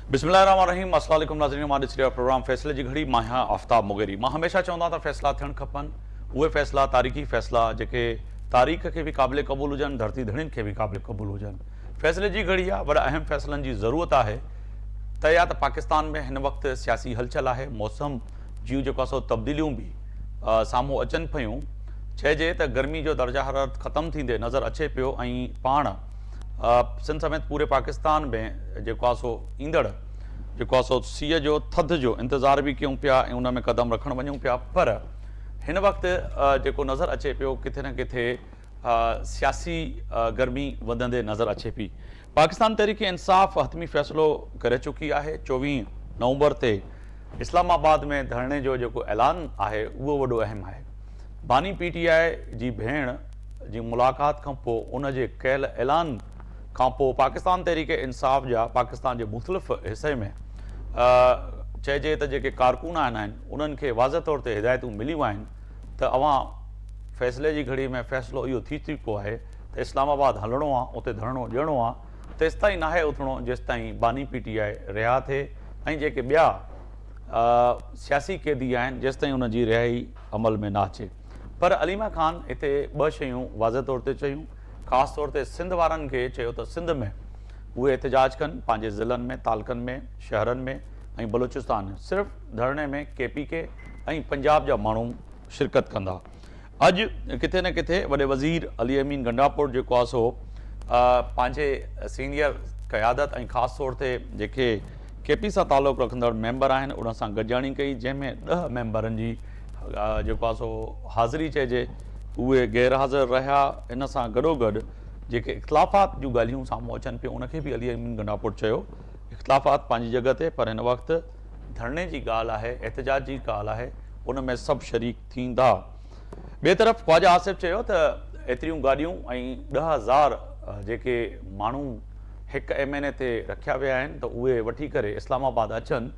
बिस्मिल्लाहिर्रहमानिर्रहीम। अस्सलाम वालेकुम नाज़रीन, मां ॾिसी रहियो प्रोग्राम फ़ैसिले जी घड़ी। मां आहियां आफ़ताब मुगेरी। मां हमेशह चवंदा त फ़ैसिला थियणु खपनि, उहे फ़ैसिला तारीख़ी फ़ैसिला जेके तारीख़ खे बि क़ाबिल क़बूल हुजनि, धरती धड़ियुनि खे बि क़ाबिल क़बूल हुजनि। फ़ैसिले जी घड़ी आहे, वॾा अहम फ़ैसिलनि जी ज़रूरत आहे। त या त पाकिस्तान में हिन वक़्तु सियासी हलचल आहे, मौसम जूं जेको आहे सो तब्दीलियूं बि साम्हूं अचनि पियूं। चइजे त गर्मी जो दर्जा हरारत ख़तमु थींदे नज़र अचे पियो ऐं पाण सिंध समेत पूरे पाकिस्तान में जेको आहे सो ईंदड़ जेको आहे सो सीअ जो थधि जो इंतज़ार बि कयूं पिया ऐं उन में क़दम रखणु वञूं पिया। पर हिन वक़्तु जेको नज़र अचे पियो किथे न किथे सियासी गर्मी वधंदे नज़र अचे पई। पाकिस्तान तहरीक इंसाफ़ हतमी फ़ैसिलो करे चुकी आहे। 24 नवंबर ते इस्लामाबाद में धरणे जो जेको ऐलान आहे उहो वॾो अहम आहे। बानी PTI जी भेण जी मुलाक़ात खां पोइ उन जे कयल ऐलान खां पोइ पाकिस्तान तहरीक इंसाफ़ जा पाकिस्तान जे मुख़्तलिफ़ हिसे में चइजे त जेके कारकुन आहिनि उन्हनि खे वाज़ह तौर ते हिदायतूं मिलियूं आहिनि त अवां फ़ैसिले जी घड़ी में फ़ैसिलो इहो थी चुको आहे त इस्लामाबाद हलणो आहे, उते धरणो ॾियणो आहे। तेसि ताईं नाहे उथिणो जेसि ताईं बानी PTI रिहा थिए ऐं जेके ॿिया सियासी क़ैदी आहिनि जेसि ताईं उनजी रिहाई अमल में न अचे। पर अलीमा ख़ान हिते ॿ शयूं वाज़ह तौर ते चयूं। ख़ासि तौर ते सिंध वारनि खे चयो त सिंध में उहे एहतजाज कनि, पंहिंजे ज़िलनि में, तालकनि में, शहरनि में ऐं बलूचिस्तान सिर्फ़ु धरणे में KPK ऐं पंजाब जा माण्हू शिरकत कंदा। अॼु किथे न किथे वॾे वज़ीर अली अमीन गंडापुर जेको आहे सो पंहिंजे सीनियर क़यादत ऐं ख़ासि तौर ते जेके KP सां तालुक़ु रखंदड़ मेंबर आहिनि उन सां गॾिजाणी कई, जंहिंमें 10 मेंबरनि जी जेको आहे सो हाज़िरी चइजे उहे गैर हाज़िर रहिया। इन सां गॾोगॾु जेके इख़्तिलाफ़ात जूं ॻाल्हियूं साम्हूं अचनि पियूं उनखे बि अली अमीन गंडापुर चयो इख़्तिलाफ़ात पंहिंजी जॻह ते, पर हिन वक़्तु धरणे जी ॻाल्हि आहे, एहतजाज जी ॻाल्हि आहे, उन में सभु शरीक थींदा। ॿिए तरफ़ ख़्वाजा आसिफ़ चयो त एतिरियूं गाॾियूं ऐं 10,000 जेके माण्हू हिकु MNA ते रखिया विया आहिनि त उहे वठी करे इस्लामाबाद अचनि,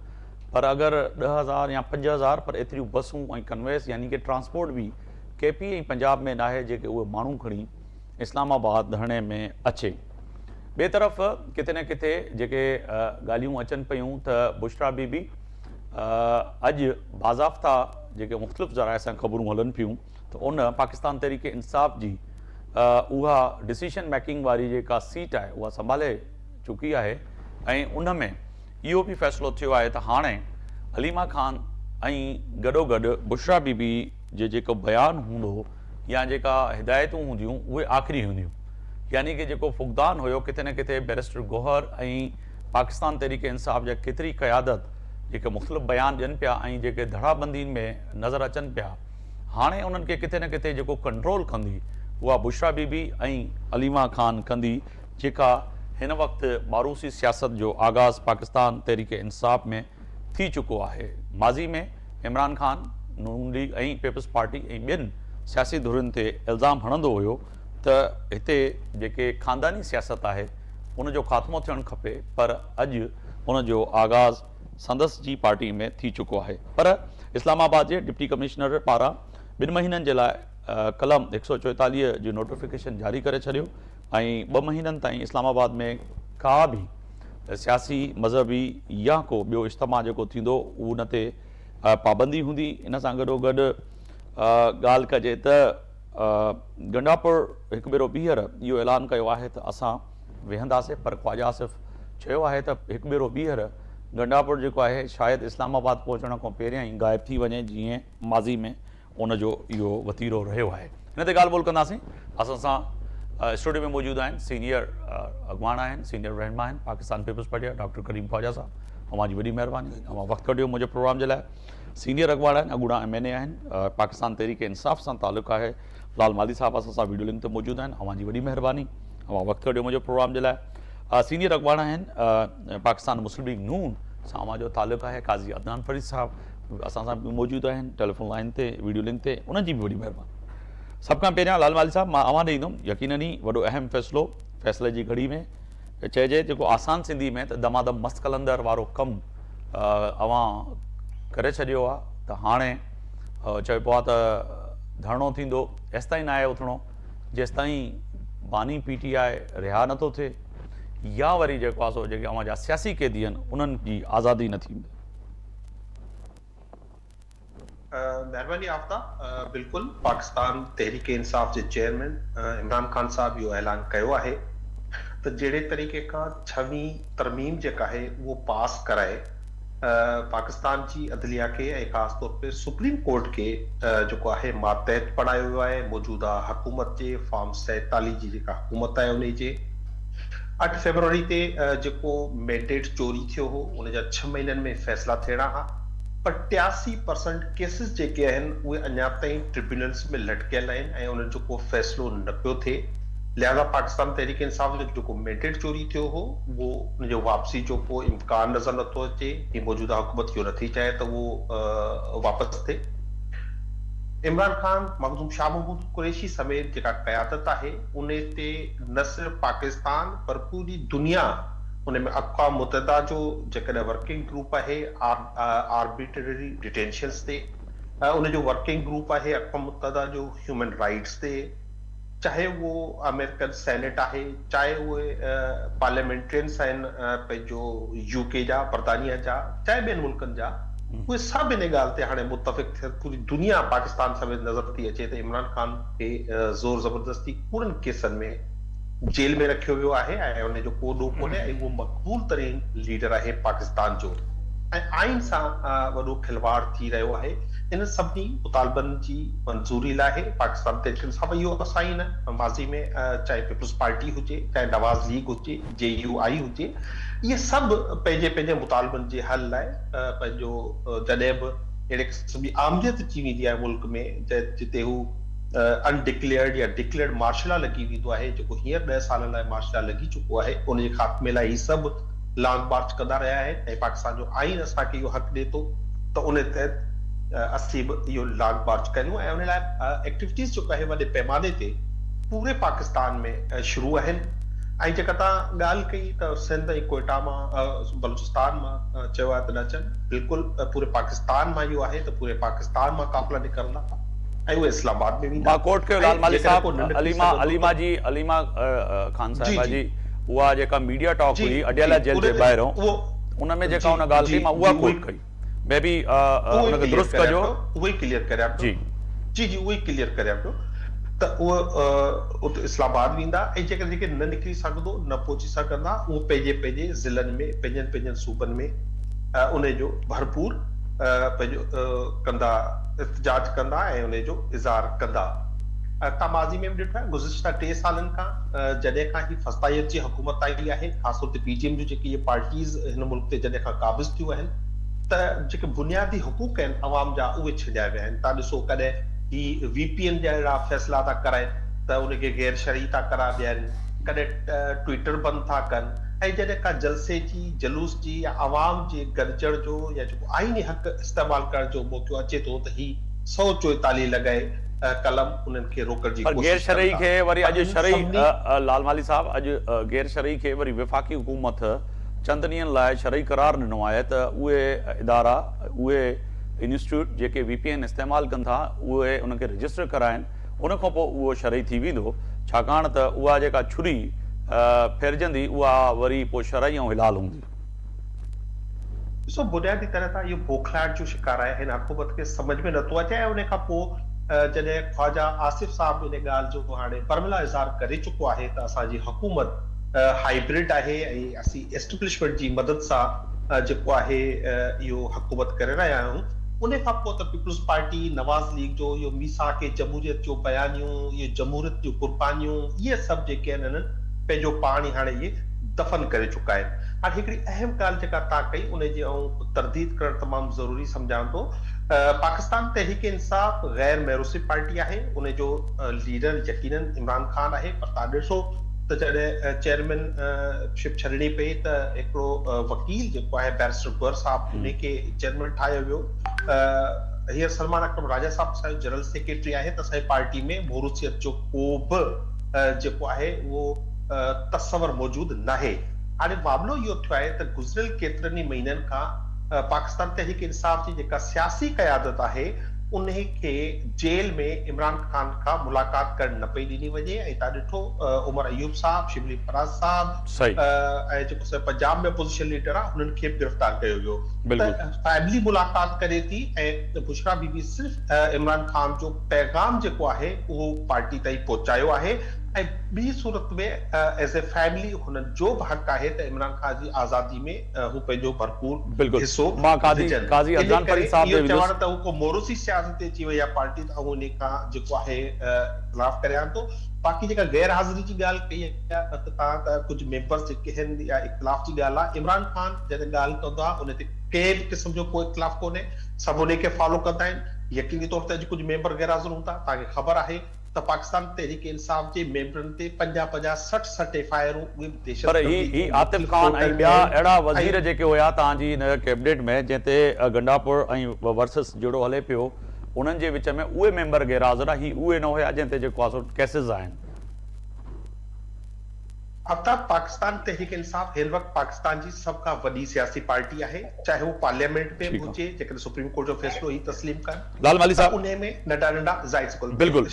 पर अगरि 10,000 या 5,000 पर एतिरियूं बसूं ऐं कन्वेस यानी कि ट्रांसपोर्ट बि KP ऐं पंजाब में न आहे जेके उहे माण्हू खणी इस्लामाबाद धरणे में अचे। ॿिए तरफ़ किथे न किथे जेके ॻाल्हियूं अचनि पियूं त बुशरा बीबी अॼु बाज़ाफ़्ता जेके मुख़्तलिफ़ ज़राए सां ख़बरूं हलनि पियूं त उन पाकिस्तान तहरीक इंसाफ़ जी उहा डिसीशन मेकिंग वारी जेका सीट आहे उहा संभाले चुकी आहे ऐं उन में इहो बि फ़ैसिलो थियो आहे त हाणे अलीमा ख़ान ऐं गॾोगॾु बुशरा बीबी जे जेको बयानु हूंदो या जेका हिदायतूं हूंदियूं उहे आख़िरी हूंदियूं। यानी कि जेको फुक़दान हुयो किथे न किथे बैरिस्टर गौहर ऐं पाकिस्तान तहरीक इंसाफ़ जा केतिरी क़यादत जेके मुख़्तलिफ़ बयान ॾियनि पिया ऐं जेके धड़ाबंदियुनि में नज़र अचनि पिया, हाणे उन्हनि खे किथे न किथे जेको कंट्रोल कंदी उहा बुशरा बीबी ऐं अलीमा ख़ान कंदी, जेका हिन वक़्तु मारूसी सियासत जो आगाज़ पाकिस्तान तहरीक इंसाफ़ में थी चुको आहे। माज़ी में इमरान ख़ान नून लीग ऐं पीपल्स पार्टी ऐं ॿियनि सियासी धुरियुनि ते इल्ज़ाम हणंदो हुयो त हिते जेके ख़ानदानी सियासत आहे उनजो ख़ात्मो थियणु खपे, पर अॼु उनजो आगाज़ संदसि जी पार्टी में थी चुको आहे। पर इस्लामाबाद जे डिप्टी कमिश्नर पारां 2 महीननि जे लाइ कलम 144 जो नोटिफिकेशन जारी करे छॾियो ऐं 2 महीननि ताईं इस्लामाबाद में का बि सियासी मज़हबी या को ॿियो इज्तिमा जेको थींदो उन ते पाबंदी हूंदी। इन सां गॾोगॾु ॻाल्हि कजे त गंडापुर हिकु भेरो ॿीहर इहो ऐलान कयो आहे त असां वेहंदासीं, पर ख़्वाजा आसिफ़ चयो आहे त हिकु भेरो ॿीहर गंडापुर जेको आहे शायदि इस्लामाबाद पहुचण खां पहिरियां ई गाइब थी वञे, जीअं माज़ी में उनजो इहो वतीरो रहियो आहे। हिन ते ॻाल्हि ॿोल कंदासीं। असां सां स्टूडियो में मौजूदु आहिनि सीनियर अॻवान आहिनि, सीनियर रहनुमा आहिनि पाकिस्तान पीपल्स पार्टी डॉक्टर करीम ख्वाजा साहब। तव्हांजी वॾी महिरबानी, तव्हां वक़्तु कढियो मुंहिंजे प्रोग्राम जे लाइ। सीनियर अॻवान आहिनि, अॻूणा MNA आहिनि, पाकिस्तान तहरीक इंसाफ़ सां तालुक़ु आहे, लाल माली साहब असां सां वीडियो लिंक ते मौजूदु आहिनि। तव्हांजी वॾी महिरबानी, तव्हां वक़्तु कढियो मुंहिंजे प्रोग्राम जे लाइ। सीनियर अॻवान आहिनि पाकिस्तान मुस्लिम लीग नून सां जो तालुक़ु आहे, काज़ी अदनान फरीद साहब असां सां मौजूदु आहिनि टेलीफोन लाइन ते, वीडियो लिंक ते, उन्हनि जी बि वॾी महिरबानी। सभ खां पहिरियां लाल माली साहब मां अवां ॾेई ईंदुमि। यकीनन ई वॾो अहम फ़ैसिलो फ़ैसिले जी घड़ी में चइजे जेको आसान सिंधी में त दमादम मस्त कलंदर वारो कमु अवां करे छॾियो आहे त हाणे चइबो आहे त धरणो थींदो। एसि ताईं न आहे उथिणो जेसि ताईं बानी PTI रिहा नथो थिए या वरी जेको आहे सो जेके अवां जा सियासी कैदी आहिनि उन्हनि जी आज़ादी न थींदी? महिरबानी आफ्ताब, बिल्कुल पाकिस्तान तहरीक इंसाफ जे चेयरमैन इमरान खान साहब इहो ऐलान कयो आहे त जहिड़े तरीक़े खां 6वीं तरमीम जेका आहे उहो पास कराए पाकिस्तान जी अदलिया खे ऐं ख़ासि तौर ते सुप्रीम कोर्ट खे जेको आहे मातहत बणायो वियो आहे मौजूदा हुकूमत जे फॉर्म 47 जी जेका हुकूमत आहे उन जे 8 फरवरी ते जेको मैंडेट चोरी थियो हो उन जा 6 महीननि में फ़ैसिला थियणा हा, पर 83% केसिस जेके आहिनि उहे अञा ताईं ट्रिब्यूनल्स में लटकियल आहिनि ऐं उन्हनि जो को फ़ैसिलो न पियो थिए। लिहाज़ा पाकिस्तान तहरीक इंसाफ जो जेको मैंडेट चोरी थियो हो वो उनजो वापसी जो को इम्कान नज़र नथो अचे कि मौजूदा हुकूमत इहो नथी चाहे त उहो वापसि थिए। इमरान खान, मखदूम शाह महमूद कुरैशी समेत जेका क़यादत आहे उन ते न सिर्फ़ पाकिस्तान पर पूरी दुनिया उनमें अक़वाम मुत्तहिदा जो जेकॾहिं वर्किंग ग्रुप आहे आर्बिट्ररी डिटेंशन्स ते, उनजो वर्किंग ग्रुप आहे अक़वाम मुत्तहिदा जो ह्यूमन राइट्स ते, चाहे वो अमेरिकन सेनेट आहे, चाहे उहे पार्लियामेंटेरियंस आहिनि पंहिंजो यूके जा, बरतानिया जा, चाहे ॿियनि मुल्कनि जा, उहे सभु इन ॻाल्हि ते हाणे मुतफ़िक़ थियनि। पूरी दुनिया पाकिस्तान समेत नज़र थी अचे त इमरान खान खे ज़ोर ज़बरदस्ती कूड़नि केसनि में जेल में रखियो वियो आहे ऐं उनजो को ॾोह कोन्हे ऐं उहो मक़बूल तरीन लीडर आहे पाकिस्तान जो ऐं आइन सां वॾो खिलवाड़ थी रहियो आहे। इन सभिनी मुतालबनि जी मंज़ूरी लाइ पाकिस्तान तहरीक इंसाफ इहो असां न माज़ी में चाहे पीपल्स पार्टी हुजे, चाहे नवाज़ लीग हुजे, JUI हुजे, इहे सभु पंहिंजे पंहिंजे मुतालबनि जे हल लाइ पंहिंजो जॾहिं बि अहिड़े क़िस्म जी आमदियत अची वेंदी आहे मुल्क में जिते हू अनडिक्लेयर्ड या डिक्लेयर्ड मार्शल लॉ लॻी वेंदो आहे, जेको हींअर 10 सालनि लाइ मार्शल लॉ लॻी चुको आहे, उनजे ख़ात्मे लाइ ही सभु लॉन्ग मार्च कंदा रहिया आहिनि ऐं पाकिस्तान जो आइन असांखे इहो हक़ ॾिए थो त उन तहत असीं बि इहो लॉन्ग मार्च कयूं ऐं उन लाइ एक्टिविटीज़ जेको आहे वॾे पैमाने ते पूरे पाकिस्तान में शुरू आहिनि। ऐं जेका तव्हां ॻाल्हि कई त सिंध ऐं कोयटा मां बलूचिस्तान मां चयो आहे त न अचनि, बिल्कुलु पूरे पाकिस्तान मां इहो आहे त पूरे पाकिस्तान मां काफ़िला निकिरंदा ऐं उहे इस्लामाबाद में वेंदा। कोर्ट के लाल माली साहब अलीमा खान साहिबा जी उहा जेका मीडिया टॉक हुई अडियाला जेल जे ॿाहिरों उन में जेका उन ॻाल्हि कई मां उहा कोट कई, मैं भी उनखे दुरुस्त कजो, उहे क्लियर करियां जी जी उहे क्लियर करियां पियो त उहे उते इस्लामाबाद वेंदा ऐं जेकर जेके न निकिरी सघंदो न पहुची सघंदा उहे पंहिंजे पंहिंजे ज़िलनि में पंहिंजनि पंहिंजनि सूबनि में उन जो भरपूर पंहिंजो कंदा, इhtजाज कंदा ऐं उन जो इज़हार कंदा। तव्हां माज़ी में बि ॾिठो आहे गुज़िश्ता 3 सालनि खां जॾहिं खां ही फस्तायत जी हुकूमत आई आहे, ख़ासि तौर ते PGM जूं जेकी इहे पार्टीज़ हिन मुल्क ते जॾहिं खां क़ाबिज़ थियूं आहिनि त जेके बुनियादी हुकूक आहिनि अवाम जा उहे छॾिया विया आहिनि। तव्हां ॾिसो कॾहिं ही VPN जा अहिड़ा फ़ैसिला था कराइनि त उनखे गैर शरई था करार ॾियनि, कॾहिं ट्विटर बंदि था कनि ऐं जॾहिं का जलसे जी जलूस जी या अवाम जे गॾिजण जो या जेको आइनी हक़ इस्तेमालु करण जो मौक़ो अचे थो त ही 144 लॻाए कलम उन्हनि खे रोकण जी कोशिश गैर शरई खे वरी अॼु शरई लाल माली साहब अॼु गैर शरई खे वरी वफ़ाक़ी हुकूमत चंद ॾींहंनि लाइ शरई करार ॾिनो आहे त उहे इदारा उहे इंस्टीट्यूट जेके VPN इस्तेमालु कनि था उहे उनखे रजिस्टर कराइनि, उन खां पोइ उहो शरई थी वेंदो, छाकाणि त उहा जेका छुरी फेरजंदी उहा वरी पोइ शरई ऐं हिलाल हूंदी। ॾिसो बुनियादी तरह सां इहो बौखलाहट जो शिकार आहे, हिन हुकूमत खे सम्झ में नथो अचे ऐं उन खां पोइ जॾहिं ख्वाजा आसिफ साहब इन ॻाल्हि जो हाणे परमला इज़हार करे चुको आहे त असांजी हुकूमत हाइब्रिड आहे ऐं असीं एस्टेब्लिशमेंट जी मदद सां जेको आहे इहो हुकूमत करे रहिया आहियूं, उन खां पोइ त पीपल्स पार्टी नवाज़ लीग जो इहो मीसाक जमहूरियत जो बयानियूं, इहे जमहूरियत जूं कुर्बानियूं, इहे सभु जेके आहिनि हिननि पंहिंजो पाण ई हाणे इहे दफ़न करे चुका आहिनि। हाणे हिकिड़ी अहम ॻाल्हि जेका तव्हां कई उनजी ऐं तरदीद करणु तमामु ज़रूरी सम्झां थो। पाकिस्तान तहरीक इंसाफ गैर मैरूसी पार्टी आहे, उन जो लीडर यकीनन इमरान खान आहे, पर तव्हां ॾिसो त जॾहिं चेयरमैनशिप छॾणी पई त हिकिड़ो वकील जेको आहे बैरिस्टर गुर साहब उनखे चेयरमैन ठाहियो वियो। हींअर सलमान अकरम राजा साहब असांजो जनरल सेक्रेटरी आहे, त असांजी पार्टी में मोरूसियत जो को बि जेको आहे उहो तस्वर मौजूद नाहे। हाणे मामिलो इहो थियो आहे त गुज़िरियल केतिरनि ई महीननि खां पाकिस्तान तहरीक इंसाफ जी जेका सियासी क़यादत आहे उन्हे खे जेल में इमरान खान खां मुलाक़ात करण न पई ॾिनी वञे ऐं तव्हां ॾिठो उमर अयूब साहब, शिबली फराज साहब सही ऐं जेको पंजाब में अपोजिशन लीडर आहे हुननि खे गिरफ़्तार कयो वियो। बिल्कुल त फैमिली मुलाक़ात करे थी ऐं बुशरा बीबी सिर्फ़ इमरान खान जो पैगाम जेको आहे उहो पार्टी ताईं पहुचायो आहे ऐं ॿी सूरत में एज़ ए फैमिली हुननि जो बि हक़ आहे त इमरान खान जी आज़ादी में हू पंहिंजो भरपूर हिसो मां काज़ी अदनान फरीद साहब इहो चवण त हू को मोरूसी सियासत अची वई आहे पार्टी त उन खां जेको आहे इख़्तिलाफ़ करियां थो। बाक़ी जेका गैर हाज़िरी जी ॻाल्हि कई आहे त तव्हां त कुझु मेंबर्स जेके आहिनि या इख़्तिलाफ़ जी ॻाल्हि आहे, इमरान खान जॾहिं ॻाल्हि कंदो आहे उन ते कंहिं बि क़िस्म जो कोई इख़्तिलाफ़ कोन्हे, सभु उन खे फॉलो कंदा आहिनि। यकीनी तौर ते अॼु कुझु मेंबर गैर हाज़िर हूंदा, तव्हांखे ख़बर आहे त पाकिस्तान तहरीक इंसाफ जे मेंबरनि ते 50-50 एफआईआरूं उहे देश पर ही आतिफ खान ऐं ॿिया अहिड़ा वज़ीर जेके हुया तव्हांजी हिन कैबिनेट में जंहिं ते गंडापुर ऐं वर्सिस जहिड़ो हले पियो, उन्हनि जे विच में उहे मेंबर गैर हाज़िर ही उहे न हुया जंहिं ते जेको आहे केसिस आहिनि। आफ्ताब, पाकिस्तान तहरीक इंसाफ हिन वक़्तु पाकिस्तान जी सभ खां वॾी सियासी पार्टी आहे, चाहे हू पार्लियामेंट में हुजे जेकॾहिं सुप्रीम कोर्ट जो फ़ैसिलो ही तस्लीम कनि। लाल माली साहब उन में नंढा नंढा ज़ाइज़ बिल्कुल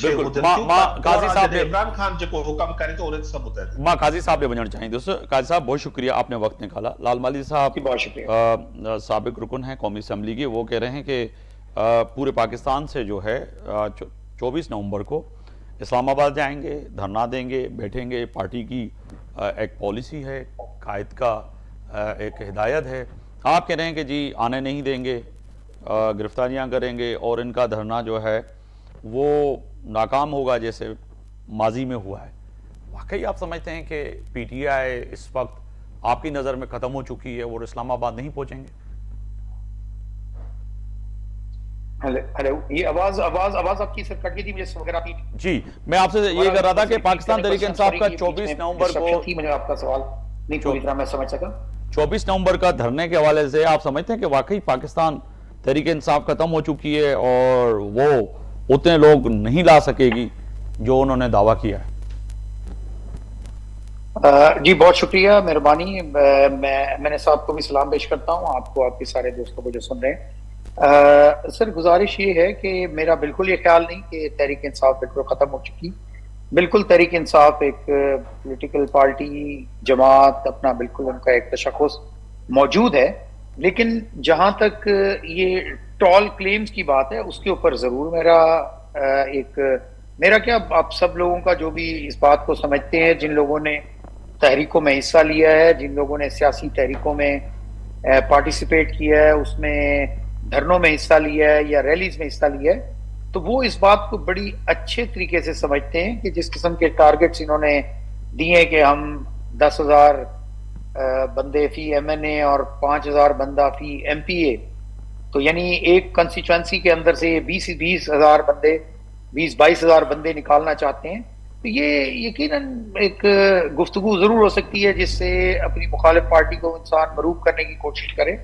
मां काज़ी साहब इमरान खान जेको हुकम करे तो उन सब मुतहद मां काज़ी साहब ॾे वञणु चाहींदुसि। काज़ी साहब बहुत शुक्रिया, आपने वक्त निकाला। लाल माली साहब बहुत शुक्रिया। साबिक रुकन हैं कौमी असम्बली के, वो कह रहे हैं कि पूरे पाकिस्तान से जो है 24 नवंबर को इस्लामाबाद जाएंगे, धरना देंगे, बैठेंगे। पार्टी की एक पॉलिसी है, कायद का एक हिदायत है। आप कह रहे हैं कि जी आने नहीं देंगे, गिरफ्तारियां करेंगे और इनका धरना जो है वो नाकाम होगा जैसे माजी में हुआ है। वाकई आप समझते हैं कि पीटीआई इस वक्त आपकी नज़र में ख़त्म हो चुकी है और इस्लामाबाद नहीं पहुंचेंगे? हेलो, ये आवाज आपकी सर कट गई थी, मुझे वगैरह आपकी जी मैं आपसे ये कर रहा था कि पाकिस्तान तहरीक इंसाफ का 24 नवंबर को मुझे आपका सवाल नहीं पूरी तरह मैं समझ सका। 24 नवंबर का धरने के हवाले से आप समझते हैं कि वाकई पाकिस्तान तहरीक इंसाफ खत्म हो चुकी है और वो उतने लोग नहीं ला सकेगी जो उन्होंने दावा किया है? जी बहुत शुक्रिया, मेहरबानी। मैंने साहब को भी सलाम पेश करता हूँ, आपको, आपके सारे दोस्तों को जो सुन रहे हैं। सर गुजारिश ये है कि मेरा बिल्कुल ये ख्याल नहीं कि तहरीक इंसाफ बिल्कुल ख़त्म हो चुकी। बिल्कुल तहरीक इंसाफ एक पॉलिटिकल पार्टी, जमात, अपना बिल्कुल उनका एक तशख़्ख़ुस मौजूद है, लेकिन जहाँ तक ये टॉल क्लेम्स की बात है उसके ऊपर ज़रूर मेरा क्या, आप सब लोगों का जो भी इस बात को समझते हैं, जिन लोगों ने तहरीकों में हिस्सा लिया है, जिन लोगों ने सियासी तहरीकों में पार्टिसिपेट किया है, उसमें धरनों में हिस्सा लिया है या रैलीज में हिस्सा लिया है, तो वो इस बात को बड़ी अच्छे तरीके से समझते हैं कि जिस किस्म के टारगेट्स इन्होंने दिए कि हम 10,000 बंदे फी एमएनए और 5,000 बंदा फी एमपीए, तो यानी एक कंस्टिट्यूएंसी के अंदर से 20,000 बंदे, 22,000 बंदे निकालना चाहते हैं। तो ये यकीनन एक गुफ्तगू जरूर हो सकती है जिससे अपनी मुखालिफ पार्टी को इंसान मरूब करने की कोशिश करे,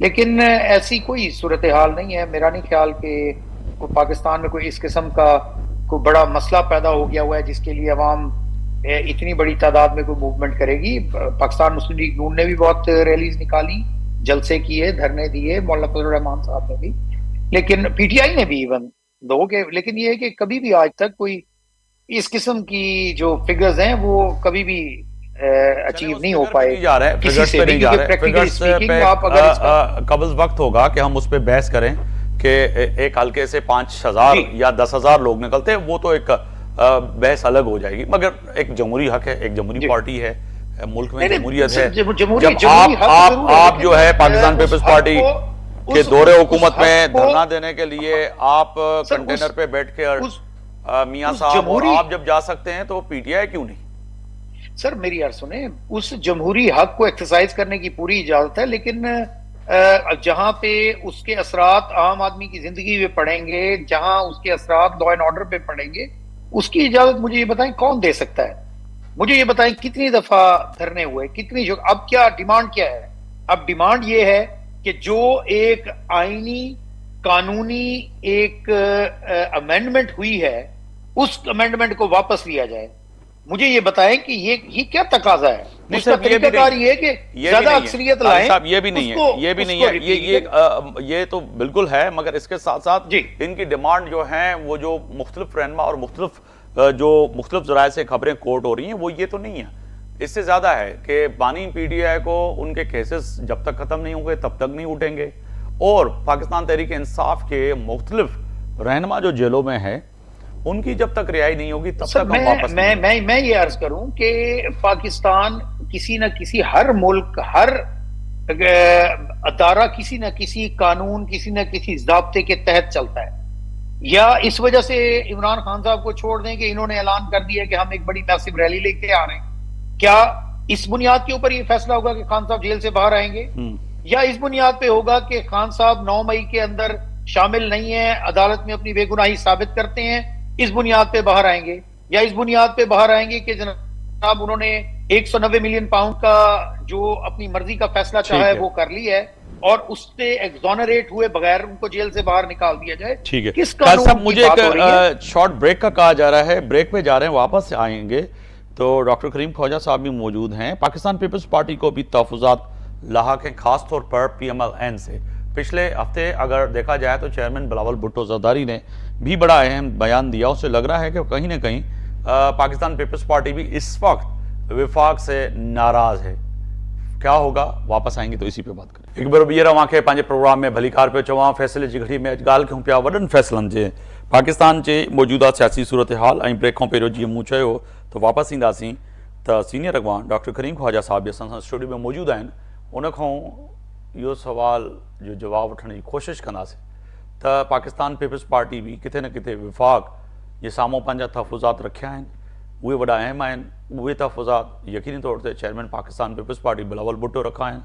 लेकिन ऐसी कोई सूरत हाल नहीं है। मेरा नहीं ख्याल कि पाकिस्तान में कोई इस किस्म का कोई बड़ा मसला पैदा हो गया हुआ है जिसके लिए अवाम इतनी बड़ी तादाद में कोई मूवमेंट करेगी। पाकिस्तान मुस्लिम लीग नून ने भी बहुत रैलीज निकाली, जलसे किए, धरने दिए, मौलाना फजल रहमान साहब ने भी, लेकिन पीटीआई ने भी इवन दो के, लेकिन ये है कि कभी भी आज तक कोई इस किस्म की जो फिगर्स हैं वो कभी भी अचीव नहीं हो पाए। फिगर्स पे नहीं जा रहे, फिगर्स पे कबल वक्त होगा कि हम उस पे बहस करें कि एक हल्के से 5,000 या 10,000 लोग निकलते हैं, वो तो एक बहस अलग हो जाएगी। मगर एक जमहूरी हक है, एक जमहूरी पार्टी है, मुल्क में जमहूरियत है। जब आप जो है पाकिस्तान पीपल्स पार्टी के दौरे हुकूमत में धरना देने के लिए आप कंटेनर पे बैठ के मियां साहब और आप जब जा सकते हैं तो पीटीआई क्यों नहीं? सर मेरी यार सुने, उस जमहूरी हक को एक्सरसाइज करने की पूरी इजाजत है, लेकिन जहां पे उसके असरात आम आदमी की जिंदगी में पड़ेंगे, जहां उसके असरात लॉ एंड ऑर्डर पे पड़ेंगे, उसकी इजाजत मुझे ये बताएं कौन दे सकता है? मुझे ये बताएं कितनी दफा धरने हुए, कितनी, जो अब क्या डिमांड क्या है? अब डिमांड ये है कि जो एक आईनी कानूनी एक अमेंडमेंट हुई है, उस अमेंडमेंट को वापस लिया जाए। مجھے یہ بتائیں کہ یہ کیا تقاضا ہے؟ نہیں اس کا صرف یہ بھی طریقہ کار نہیں، یہ ہے کہ یہ بھی زیادہ نہیں ہے اکثریت عالی لائیں، صاحب، یہ بھی نہیں ہے، یہ بھی نہیں ہے، یہ تو بالکل ہے، مگر اس کے ساتھ ساتھ جی ان کی ڈیمانڈ جو ہیں وہ جو مختلف رہنما اور مختلف ذرائع سے خبریں کوٹ ہو رہی ہیں وہ یہ تو نہیں ہے، اس سے زیادہ ہے کہ بانی پی ٹی آئی کو ان کے کیسز جب تک ختم نہیں ہوں گے تب تک نہیں اٹھیں گے، اور پاکستان تحریک انصاف کے مختلف رہنما جو جیلوں میں ہیں ان کی جب تک رہائی نہیں ہوگی تب تک ہم واپس نہیں میں میں یہ عرض کروں کہ پاکستان کسی نہ کسی، ہر ملک، ہر ادارہ کسی نہ کسی قانون، کسی نہ کسی ضابطے کے تحت چلتا ہے. یا اس وجہ سے عمران خان صاحب کو چھوڑ دیں کہ انہوں نے اعلان کر دیا کہ ہم ایک بڑی میسو ریلی لے کے آ رہے ہیں، کیا اس بنیاد کے اوپر یہ فیصلہ ہوگا کہ خان صاحب جیل سے باہر آئیں گے؟ یا اس بنیاد پہ ہوگا کہ خان صاحب 9 مئی کے اندر شامل نہیں ہیں، عدالت میں اپنی بے گناہی ثابت کرتے ہیں، اس بنیاد پہ باہر آئیں گے؟ یا اس بنیاد پہ باہر آئیں گے کہ جناب انہوں نے 190 ملین پاؤنڈ کا جو اپنی مرضی کا فیصلہ چاہا ہے وہ کر لی ہے اور اس سے ایگزونریٹ ہوئے بغیر ان کو جیل سے باہر نکال دیا جائے؟ ٹھیک ہے کس صاحب، قانون مجھے کی بات ہو رہی ہے؟ ایک شارٹ بریک کا کہا جا رہا ہے، بریک پہ جا رہے ہیں، واپس آئیں گے تو ڈاکٹر کریم خواجہ صاحب بھی موجود ہیں. پاکستان پیپلز پارٹی کو بھی تحفظات لاحق ہیں، خاص طور پر پی ایم ایل این سے. پچھلے ہفتے اگر دیکھا جائے تو چیئرمین بلاول بھٹو زرداری نے بھی بڑا اہم بیان دیا. اسے لگ رہا ہے کہ کہیں نہ کہیں پاکستان پیپلز پارٹی بھی اس وقت وفاق سے ناراض ہے. کیا ہوگا؟ واپس آئیں گے تو اسی پہ بات کریں. ایک بار بیئر رواں کے پانچے پروگرام میں بھلی کار پہ چواں فیصلے جی گھڑی میں ॻाल्हि کیوں पिया वॾनि फ़ैसिलनि जे पाकिस्तान जे मौजूदा सियासी सूरत हाल ऐं ब्रेक खां पहिरियों जीअं मूं चयो त वापसि ईंदासीं त सीनियर अॻवान डॉक्टर करीम ख्वाजा साहब असां सां स्टूडियो में मौजूदु आहिनि. उन खां इहो सुवाल जो जवाबु वठण जी कोशिशि कंदासीं त पाकिस्तान पीपल्स पार्टी बि किथे न किथे विफ़ाक़ जे साम्हूं पंहिंजा तहफ़ुज़ात रखिया आहिनि, उहे वॾा अहम आहिनि. उहे तहफ़ुज़ात यकीनी तौर ते चेयरमैन पाकिस्तान पीपल्स पार्टी बिलावल भुट्टो रखा आहिनि.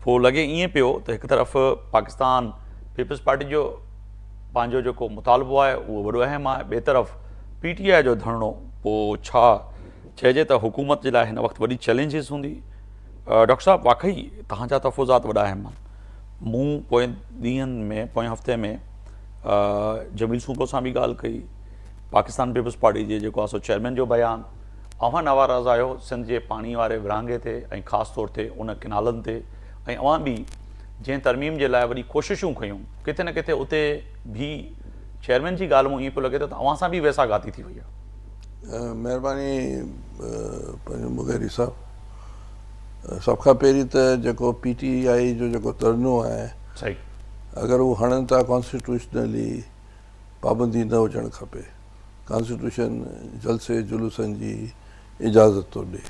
पोइ लॻे ईअं पियो त हिकु तरफ़ पाकिस्तान पीपल्स पार्टी जो पंहिंजो जेको मुतालबो आहे उहो वॾो अहम आहे, ॿिए तरफ़ पी टी आई जो धरणो. पोइ छा चइजे त हुकूमत जे लाइ हिन वक़्तु वॾी चैलेंजिस हूंदी? डॉक्टर साहब, वाक़ई तव्हांजा तहफ़ुज़ात वॾा अहम आहिनि. मूं पोइ ॾींहंनि में, पोएं हफ़्ते में जमील सूबो सां बि ॻाल्हि कई. पाकिस्तान पीपल्स पार्टी जे जेको आहे सो चेयरमैन जो बयानु, अव्हां नाराज़ आहियो सिंध जे पाणी वारे विरहाङे ते ऐं ख़ासि तौर ते उन किनालनि ते, ऐं अव्हां बि जंहिं तरमीम जे लाइ वॾी कोशिशूं कयूं किथे न किथे उते भी चेयरमैन जी ॻाल्हि मूं ईअं पियो लॻे त अव्हां सां बि वैसा घाती थी वई आहे. महिरबानी पंहिंजो मुगेरी साहब. सभ खां पहिरीं त जेको पी टी आई जो जेको धरनो आहे, सही, अगरि उहो हणनि था कॉन्स्टिट्यूशनली पाबंदी न हुजणु खपे. कॉन्स्टिट्यूशन जलसे जुलूसनि जी इजाज़त थो ॾिए.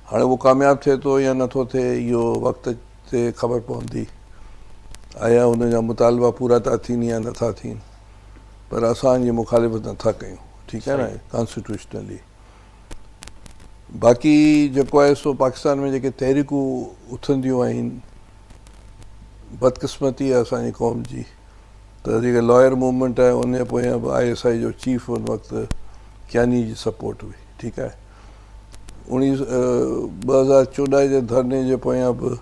हाणे उहो कामयाबु थिए थो या नथो थिए इहो वक़्त ते ख़बर पवंदी. आया हुन जा मुतालबा पूरा था थियनि या नथा थियनि, पर असांजी मुखालिफ़त नथा कयूं. ठीकु आहे न, कॉन्स्टिट्यूशनली. बाक़ी जेको आहे सो पाकिस्तान में जेके तहरीकूं उथंदियूं आहिनि, बदकिस्मती आहे असांजी क़ौम जी त जेके लॉयर मूवमेंट आहे उन पोयां बि ISI जो चीफ उन वक़्तु कियानी जी सपोर्ट हुई. ठीकु आहे. 2014 जे धरने जे पोयां बि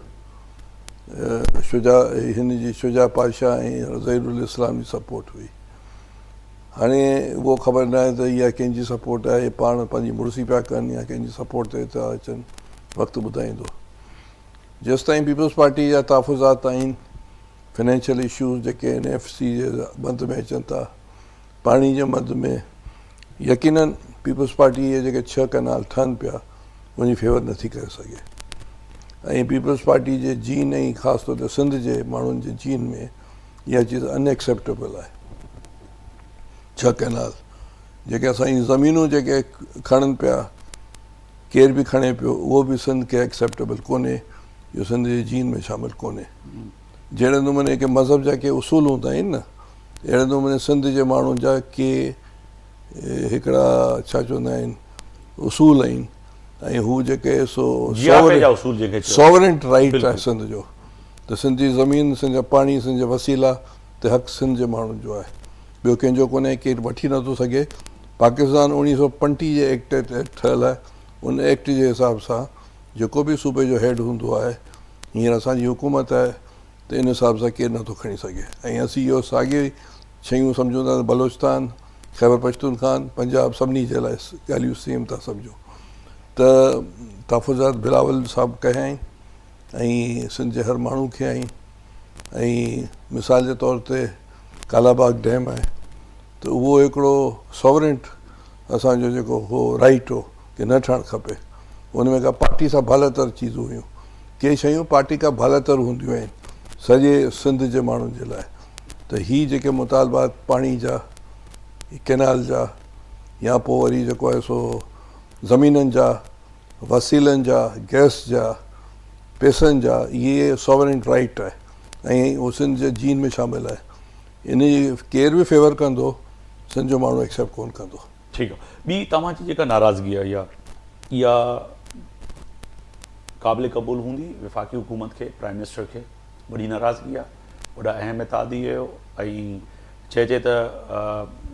हिन जी शुजा पातशाह ऐं ज़हीरुल इस्लाम जी सपोर्ट हुई. हाणे उहो ख़बर न आहे त इहा कंहिंजी सपोर्ट आहे, पाण पंहिंजी मुड़ुसी पिया कनि या कंहिंजी सपोर्ट ते था अचनि, वक़्तु ॿुधाईंदो. जेसिताईं पीपल्स पार्टी जा तहफ़ुज़ात आहिनि, फाइनेंशियल इशूज़ जेके NFC जे बंद में अचनि था, पाणी जे बंद में, यकीननि पीपल्स पार्टी जे जेके 6 कैनाल ठहनि पिया उनजी फेवर नथी करे सघे. ऐं पीपल्स पार्टी जे जीन ऐं ख़ासि तौर ते सिंध जे माण्हुनि जे जीन में इहा चीज़ अनएक्सेप्टेबल आहे. 6 कैनाल जेके असांजी ज़मीनूं जेके खणनि पिया, केरु बि खणे पियो, उहो बि सिंध खे एक्सेप्टेबल कोन्हे, इहो सिंध जे जीन में शामिलु कोन्हे. जहिड़े नमूने के मज़हब जा के उसूल हूंदा आहिनि न, अहिड़े नमूने सिंध जे माण्हुनि जा के हिकिड़ा छा चवंदा आहिनि उसूल आहिनि, ऐं हू जेके सो सॉवरेंट राइट आहे सिंध जो. त सिंध जी ज़मीन, सिंध जा पाणी, सिंध जा वसीला ते हक़ सिंध जे माण्हुनि जो आहे, ॿियो कंहिंजो कोन्हे, केरु वठी नथो सघे. पाकिस्तान 1935 जे एक्ट ते ठहियलु आहे. उन एक्ट जे हिसाब सां जेको बि सूबे जो हेड हूंदो आहे, हींअर असांजी हुकूमत आहे त इन हिसाब सां केरु नथो खणी सघे. ऐं असीं इहो साॻिए शयूं सम्झूं था त बलोचिस्तान ख़ैबर पख्तूनख्वा पंजाब सभिनी जे लाइ ॻाल्हियूं सेम था सम्झो त तहफ़ुज़ात बिलावल साहब कया आहिनि ऐं सिंध जे हर माण्हू खे आहिनि ऐं मिसाल जे तौर ते कालाबाग डैम आहे त उहो हिकिड़ो सॉवरेंट असांजो जेको हो राइट हो की न ठहणु खपे उन में का पार्टी सां भालातर चीज़ूं हुयूं के शयूं पार्टी खां भालातर हूंदियूं आहिनि सॼे सिंध जे माण्हुनि जे लाइ त ही जेके मुतालबात पाणी जा कैनाल जा या पोइ वरी जेको आहे सो ज़मीननि जा वसीलनि जा गैस जा पैसनि जा इहे सॉवरेंट राइट आहे ऐं उहो सिंध जे जीन में शामिलु आहे इन जी केरु बि फेवर कंदो सिंध जो माण्हू एक्सेप्ट कोन कंदो। ठीकु आहे। ॿी तव्हांजी जेका नाराज़गी आहे इहा क़ाबिल क़बूल हूंदी वफ़ाक़ी हुकूमत खे प्राइम मिनिस्टर खे वॾी नाराज़गी आहे वॾा अहम इत्तादी हुयो ऐं चइजे त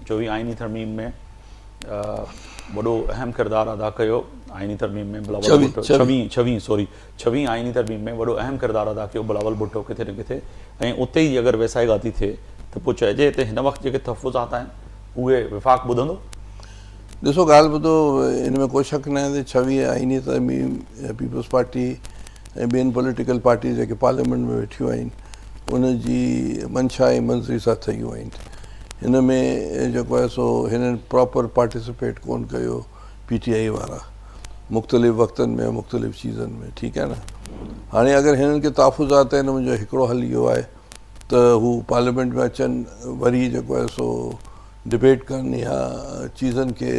24 आइनी तरमीम में वॾो अहम किरदारु अदा कयो आइनी तरमीम में बिलावल भुट्टो 26 आइनी तरमीम में वॾो अहम किरदारु अदा कयो बिलावल भुट्टो किथे न किथे ऐं उते ई अगरि वैसाइगाती थिए त पोइ चइजे त हिन वक़्तु जेके तहफ़ुज़ात आहिनि उहे विफ़ाक़ ॿुधंदो। ॾिसो ॻाल्हि ॿुधो हिन में को शक न आहे त 26 आइनी तरमीम पीपल्स पार्टी ऐं ॿियनि पॉलिटिकल पार्टी जेके पार्लियामेंट में वेठियूं आहिनि उन जी मंशा ऐं मंज़ूरी सां ठहियूं आहिनि हिन में जेको आहे सो हिननि प्रॉपर पार्टिसिपेट कोन कयो PTI वारा मुख़्तलिफ़ वक़्तनि में मुख़्तलिफ़ चीज़नि में ठीकु आहे न। हाणे अगरि हिननि खे तहफ़ुज़ात आहिनि मुंहिंजो हिकिड़ो हल इहो आहे त हू पार्लियामेंट में अचनि वरी जेको आहे सो डिबेट कनि या चीज़नि खे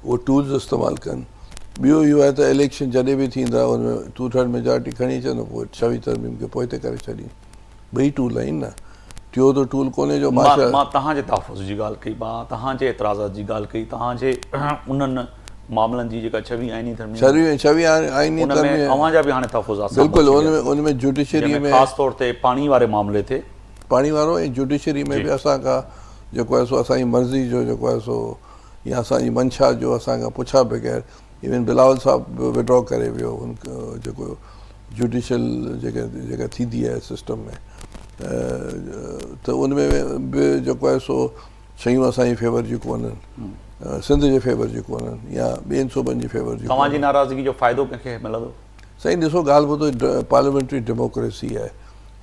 उहो टूल्स इस्तेमालु कनि। ॿियो इहो आहे त इलेक्शन जॾहिं बि थींदा उनमें 2/3 मेजॉरिटी खणी अचनि पोइ 26 तरमीम खे पोइ ते करे छॾीनि ॿई टूल आहिनि न टियों त टूल कोन्हे जो मां तव्हांजे तहफ़ुज़ जी ॻाल्हि कई मां तव्हांजे एतिराज़ात जी ॻाल्हि कई तव्हांजे उन्हनि मामलनि जी जेका 26 आइनी तरमीम 26 आइनी तरमीम अवां जा बि हाणे तहफ़ुज़ात बिल्कुलु उनमें जुडिशरी में ख़ासि तौर ते पाणी वारे मामले ते पाणी वारो ऐं जुडिशरी में बि असां खां जेको आहे सो असांजी मर्ज़ी जो जेको आहे सो या असांजी मंशा जो असां खां पुछा बग़ैर इवन बिलावल साहब विड्रॉ करे वियो उन जेको जुडिशल जेका थींदी आहे सिस्टम में त उन में बि जेको आहे सो शयूं असांजी फेवर जी कोन्हनि सिंध जे फेवर जी कोन्हनि या ॿियनि सूबनि जी फेवर जी। तव्हांजी नाराज़गी जो फ़ाइदो कंहिंखे मिलंदो? साईं ॾिसो ॻाल्हि ॿुधो पार्लियामेंट्री डेमोक्रेसी आहे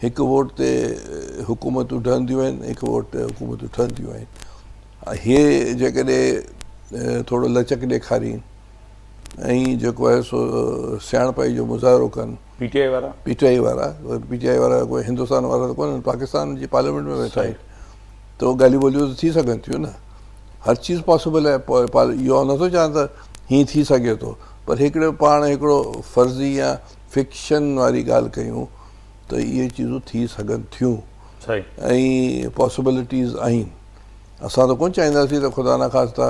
हिकु वोट ते हुकूमतूं ठहंदियूं आहिनि हिकु वोट ते हुकूमतूं ठहंदियूं आहिनि। इहे जेकॾहिं थोरो लचक ॾेखारीनि ऐं जेको आहे सो सियाणपाई जो मुज़ाहिरो कनि PTI वारा कोई हिंदुस्तान वारा त कोन्हनि पाकिस्तान जी पार्लियामेंट में वेठा आहिनि त उहो ॻाल्हियूं ॿोलियूं त थी सघनि थियूं न हर चीज़ पॉसिबल आहे इहो नथो चवां त हीअं थी सघे थो पर हिकिड़ो पाण हिकिड़ो फर्ज़ी या फिक्शन वारी ॻाल्हि कयूं त इहे चीज़ूं थी सघनि थियूं ऐं पॉसिबिलिटीज़ आहिनि। असां त कोन चाहींदासीं त ख़ुदा न ख़ास्ता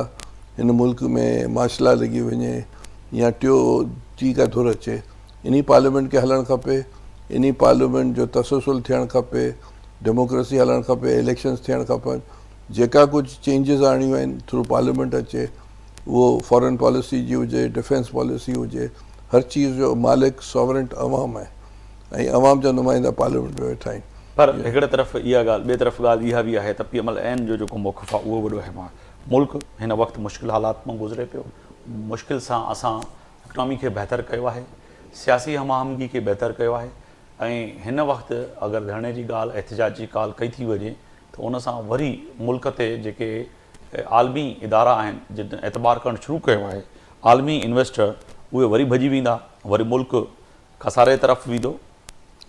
हिन मुल्क में माशला लॻी वञे या टियों टी का धुर अचे इन पार्लियामेंट खे हलणु खपे इन पार्लियामेंट जो तसलसल थियणु खपे डेमोक्रेसी हलणु खपे इलेक्शन्स थियणु खपनि जेका कुझु चेंजिस आणियूं आहिनि थ्रू पार्लियामेंट अचे उहो फॉरेन पॉलिसी जी हुजे डिफेंस पॉलिसी हुजे हर चीज़ जो मालिक सॉवरेंट अवाम आहे ऐं अवाम जा नुमाइंदा पार्लियामेंट में वेठा आहिनि। पर हिकिड़े तरफ़ इहा ॻाल्हि ॿिए तरफ़ ॻाल्हि इहा बि आहे त PML N जो जेको मौक़िफ़ आहे उहो वॾो अहम आहे। मुल्क हिन वक़्तु मुश्किल हालात मां गुज़रे पियो मुश्किल सां असां इकनॉमी खे बहितर कयो आहे सियासी हमाहंगी खे बहितर कयो आहे ऐं हिन वक़्तु अगरि धरणे जी ॻाल्हि एहतिजाज जी ॻाल्हि कई थी वञे त उन सां वरी मुल्क ते जेके आलमी इदारा आहिनि जिन एतबार करणु शुरू कयो आहे आलमी इन्वेस्टर उहे वरी भॼी वेंदा वरी मुल्क खसारे तरफ़ वेंदो।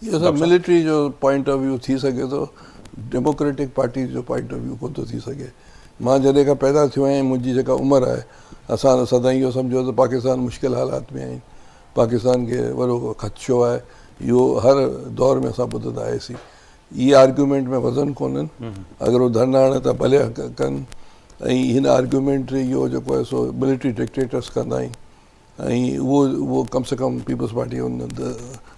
इहो सभु मिलिट्री जो पॉइंट ऑफ व्यू थी सघे थो डेमोक्रेटिक पार्टी जो पॉइंट ऑफ व्यू कोन थो थी सघे। मां जॾहिं खां पैदा थियो आहियां मुंहिंजी जेका उमिरि आहे असां सदाईं इहो सम्झो त पाकिस्तान मुश्किल हालात में आहिनि पाकिस्तान खे वॾो ख़दशो आहे इहो हर दौर में असां ॿुधंदा आयासीं इहे आर्ग्यूमेंट में वज़न कोन्हनि अगरि उहो धरना हणे त भले कनि ऐं हिन आर्ग्यूमेंट इहो जेको आहे सो मिलिट्री डिक्टेटर्स कंदा आहिनि ऐं उहो कम से कम पीपल्स पार्टी उन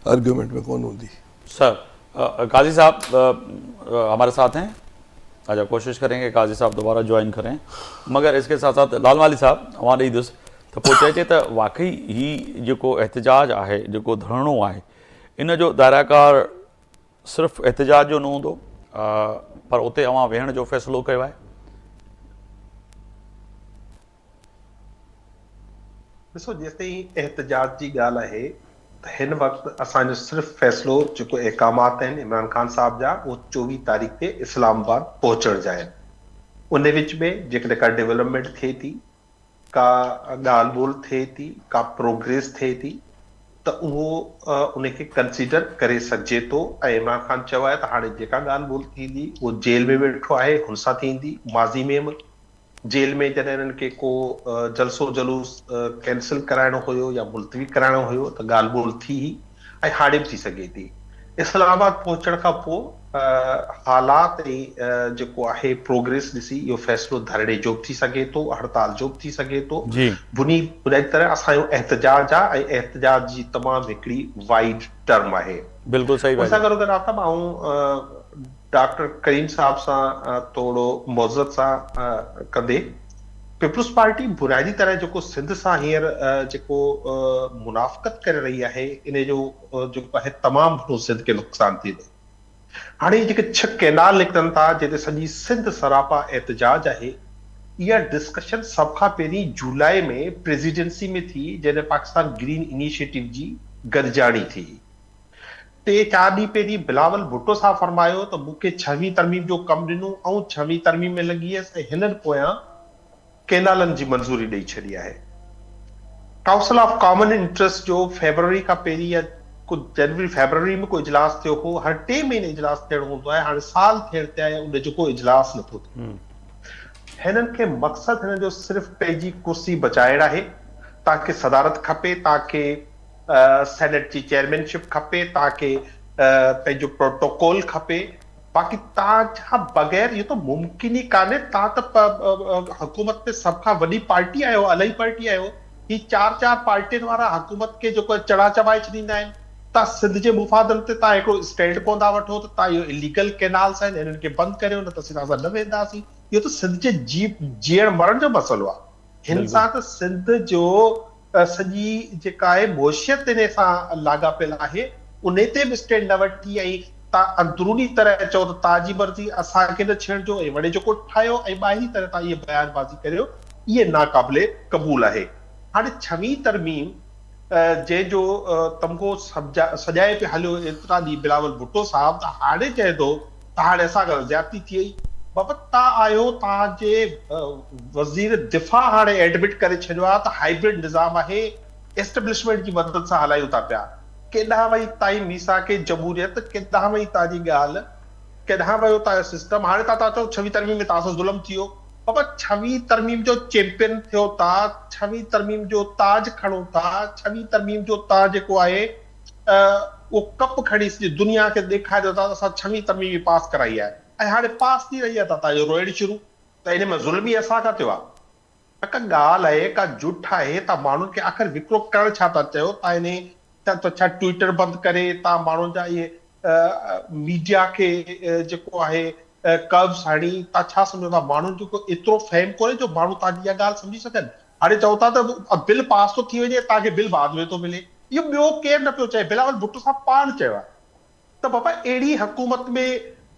आर्ग्यूमेंट में कोन हूंदी। सर काजी साहब हमारे साथ हैं अच्छा कोशिश करेंगे काजी साहब दोबारा ज्वाइन करें मगर इसके साथ साथ लालवाली साहब हमारे ही दोस्त तो पोइ चइजे त वाकई ही जेको एहतिजाज आहे जेको धरणो आहे इन जो दायराकार सिर्फ़ु एहतिजाज जो न हूंदो पर उते अवां वेहण जो फ़ैसिलो कयो आहे। ॾिसो जेसिताईं एहतजाज जी ॻाल्हि आहे त हिन वक़्तु असांजो सिर्फ़ु फ़ैसिलो जेको इक़ामात आहिनि इमरान ख़ान साहब जा उहो 24 तारीख़ ते इस्लामाबाद पहुचण जा आहिनि। उन विच में जेकॾहिं का डेवलपमेंट थिए थी, का ॻाल्हि ॿोल थिए थी, का प्रोग्रेस थिए थी त उहो उनखे कंसीडर करे सघिजे थो। ऐं इमरान ख़ान चयो आहे त हाणे जेका ॻाल्हि ॿोल थींदी उहो जेल में वेठो आहे हुन सां थींदी। माज़ी में जेल में जॾहिं हिननि खे को जलसो जलूस कैंसिल कराइणो हुयो या मुलतवी कराइणो हुयो त ॻाल्हि ॿोल थी ऐं हाणे बि थी सघे थी। इस्लामाबाद पहुचण खां पोइ हालात ऐं जेको आहे प्रोग्रेस ॾिसी इहो फ़ैसिलो धरणे जो बि थी सघे थो, हड़ताल जो बि थी सघे थो। बुनियादी तरह असांजो एहतजाज आहे ऐं एहतजाज जी तमामु हिकिड़ी वाइड टर्म आहे। बिल्कुलु सही उन सां गॾोगॾु आफ्ताब आऊं डॉक्टर करीम साहब सां थोरो मुअज़्ज़त सां कंदे पीपल्स पार्टी बुनियादी तरह जेको सिंध सां हींअर जेको मुनाफ़क़त करे रही आहे इन जो जेको आहे तमामु घणो सिंध खे नुक़सानु थी थो। हाणे जेके 6 कैनाल निकिरनि था जिते सॼी सिंध सरापा एहतजाज आहे, इहा डिस्कशन सभ खां पहिरीं जुलाई में प्रेसिडेंसी में थी जॾहिं पाकिस्तान ग्रीन इनिशिएटिव जी गॾिजाणी थी। 3-4 ॾींहं पहिरीं बिलावल भुट्टो साहब फरमायो त मूंखे 6वीं तरमीम जो कमु ॾिनो ऐं 6वीं तरमीम में लॻी वियसि ऐं हिननि पोयां कैनालनि जी मंज़ूरी ॾेई छॾी आहे। काउंसिल ऑफ कॉमन इंटरेस्ट जो फेबरवरी खां पहिरीं या कुझु जनवरी फेबरवरी में कोई इजलास थियो हो। हर 3 महीने इजलास थियणो हूंदो आहे, हाणे साल थियण ते आहे उन जो कोई इजलास नथो थिए। हिननि खे मक़सदु हिननि जो सिर्फ़ु पंहिंजी कुर्सी बचाइण आहे। तव्हांखे सदारत खपे, तव्हांखे सेनेट जी चेयरमैनशिप खपे, तव्हांखे पंहिंजो प्रोटोकॉल खपे। बाक़ी तव्हांजा बग़ैर इहो त मुमकिन ई कान्हे। तव्हां त हुकूमत में सभ खां वॾी पार्टी आहियो, इलाही पार्टी आहियो। ही 4 पार्टियुनि वारा हुकूमत खे जेको चढ़ा चबाए छॾींदा आहिनि। तव्हां सिंध जे मुफ़ादनि ते तव्हां हिकिड़ो स्टैंड कोन था वठो त तव्हां इहो इलीगल कैनाल्स आहिनि हिननि खे बंदि करियो, न त असां न वेंदासीं। इहो त सिंध जे जीअण मरण जो मसइलो आहे। हिन सां त सिंध जो सॼी जेका आहे मुशियत इन सां लाॻापियल आहे, उन ते बि स्टैंड न वठी ऐं तव्हां अंदरूनी तरह चओ त तव्हांजी मर्ज़ी असांखे न छेड़ जो ऐं वॾे जेको ठाहियो ऐं ॿाहिरी तरह तव्हां इहे बयानबाज़ी करियो, इहे नाक़ाबिले क़बूल आहे। हाणे 6वीं तरमीम जंहिंजो तमगो सजाए पियो हलियो एतिरा ॾींहं बिलावल भुट्टो साहब, त हाणे चए थो त हाणे असां सां ज्यादती थी वई। बाबा तव्हां आहियो, तव्हांजे वज़ीर दिफ़ा हाणे एडमिट करे छॾियो आहे त हाइब्रिड निज़ाम आहे, एस्टेब्लिशमेंट जी मदद सां हलायूं था पिया। केॾांहुं वई तव्हांजी मीसाक जमहूरियत, केॾांहुं वई तव्हांजी ॻाल्हि, केॾांहुं वियो तव्हांजो सिस्टम। हाणे तव्हां चओ 6वीं तरमीम में तव्हां सां ज़ुल्म थी वियो। बाबा 6वीं तरमीम जो चैंपियन थियो था, 6वीं तरमीम जो ताज खणो था, 6वीं तरमीम जो तव्हां जेको आहे उहो कप खणी सॼी दुनिया खे ॾेखारियो था त असां 6वीं तरमीम पास कराई आहे ऐं हाणे पास थी रही आहे त तव्हांजो रोइण शुरू त इन में ज़ुल्म ई असां खां थियो आहे। का ॻाल्हि आहे, का जुठ आहे। तव्हां माण्हुनि खे आख़िर विकिरो करणु छा था चयो? तव्हां इन छा ट्विटर बंदि करे तव्हां माण्हुनि जा इहे मीडिया खे जेको आहे कर्ब्स हणी तव्हां छा सम्झो था? माण्हुनि जो एतिरो फहिम कोन्हे जो माण्हू तव्हांजी इहा ॻाल्हि सम्झी सघनि। हाणे चओ था त बिल पास थो थी वञे, तव्हांखे बिल बाद में थो मिले। इहो ॿियो केरु न पियो चए, बिलावल भुट्टो साहब पाण चयो आहे त बाबा अहिड़ी हुकूमत में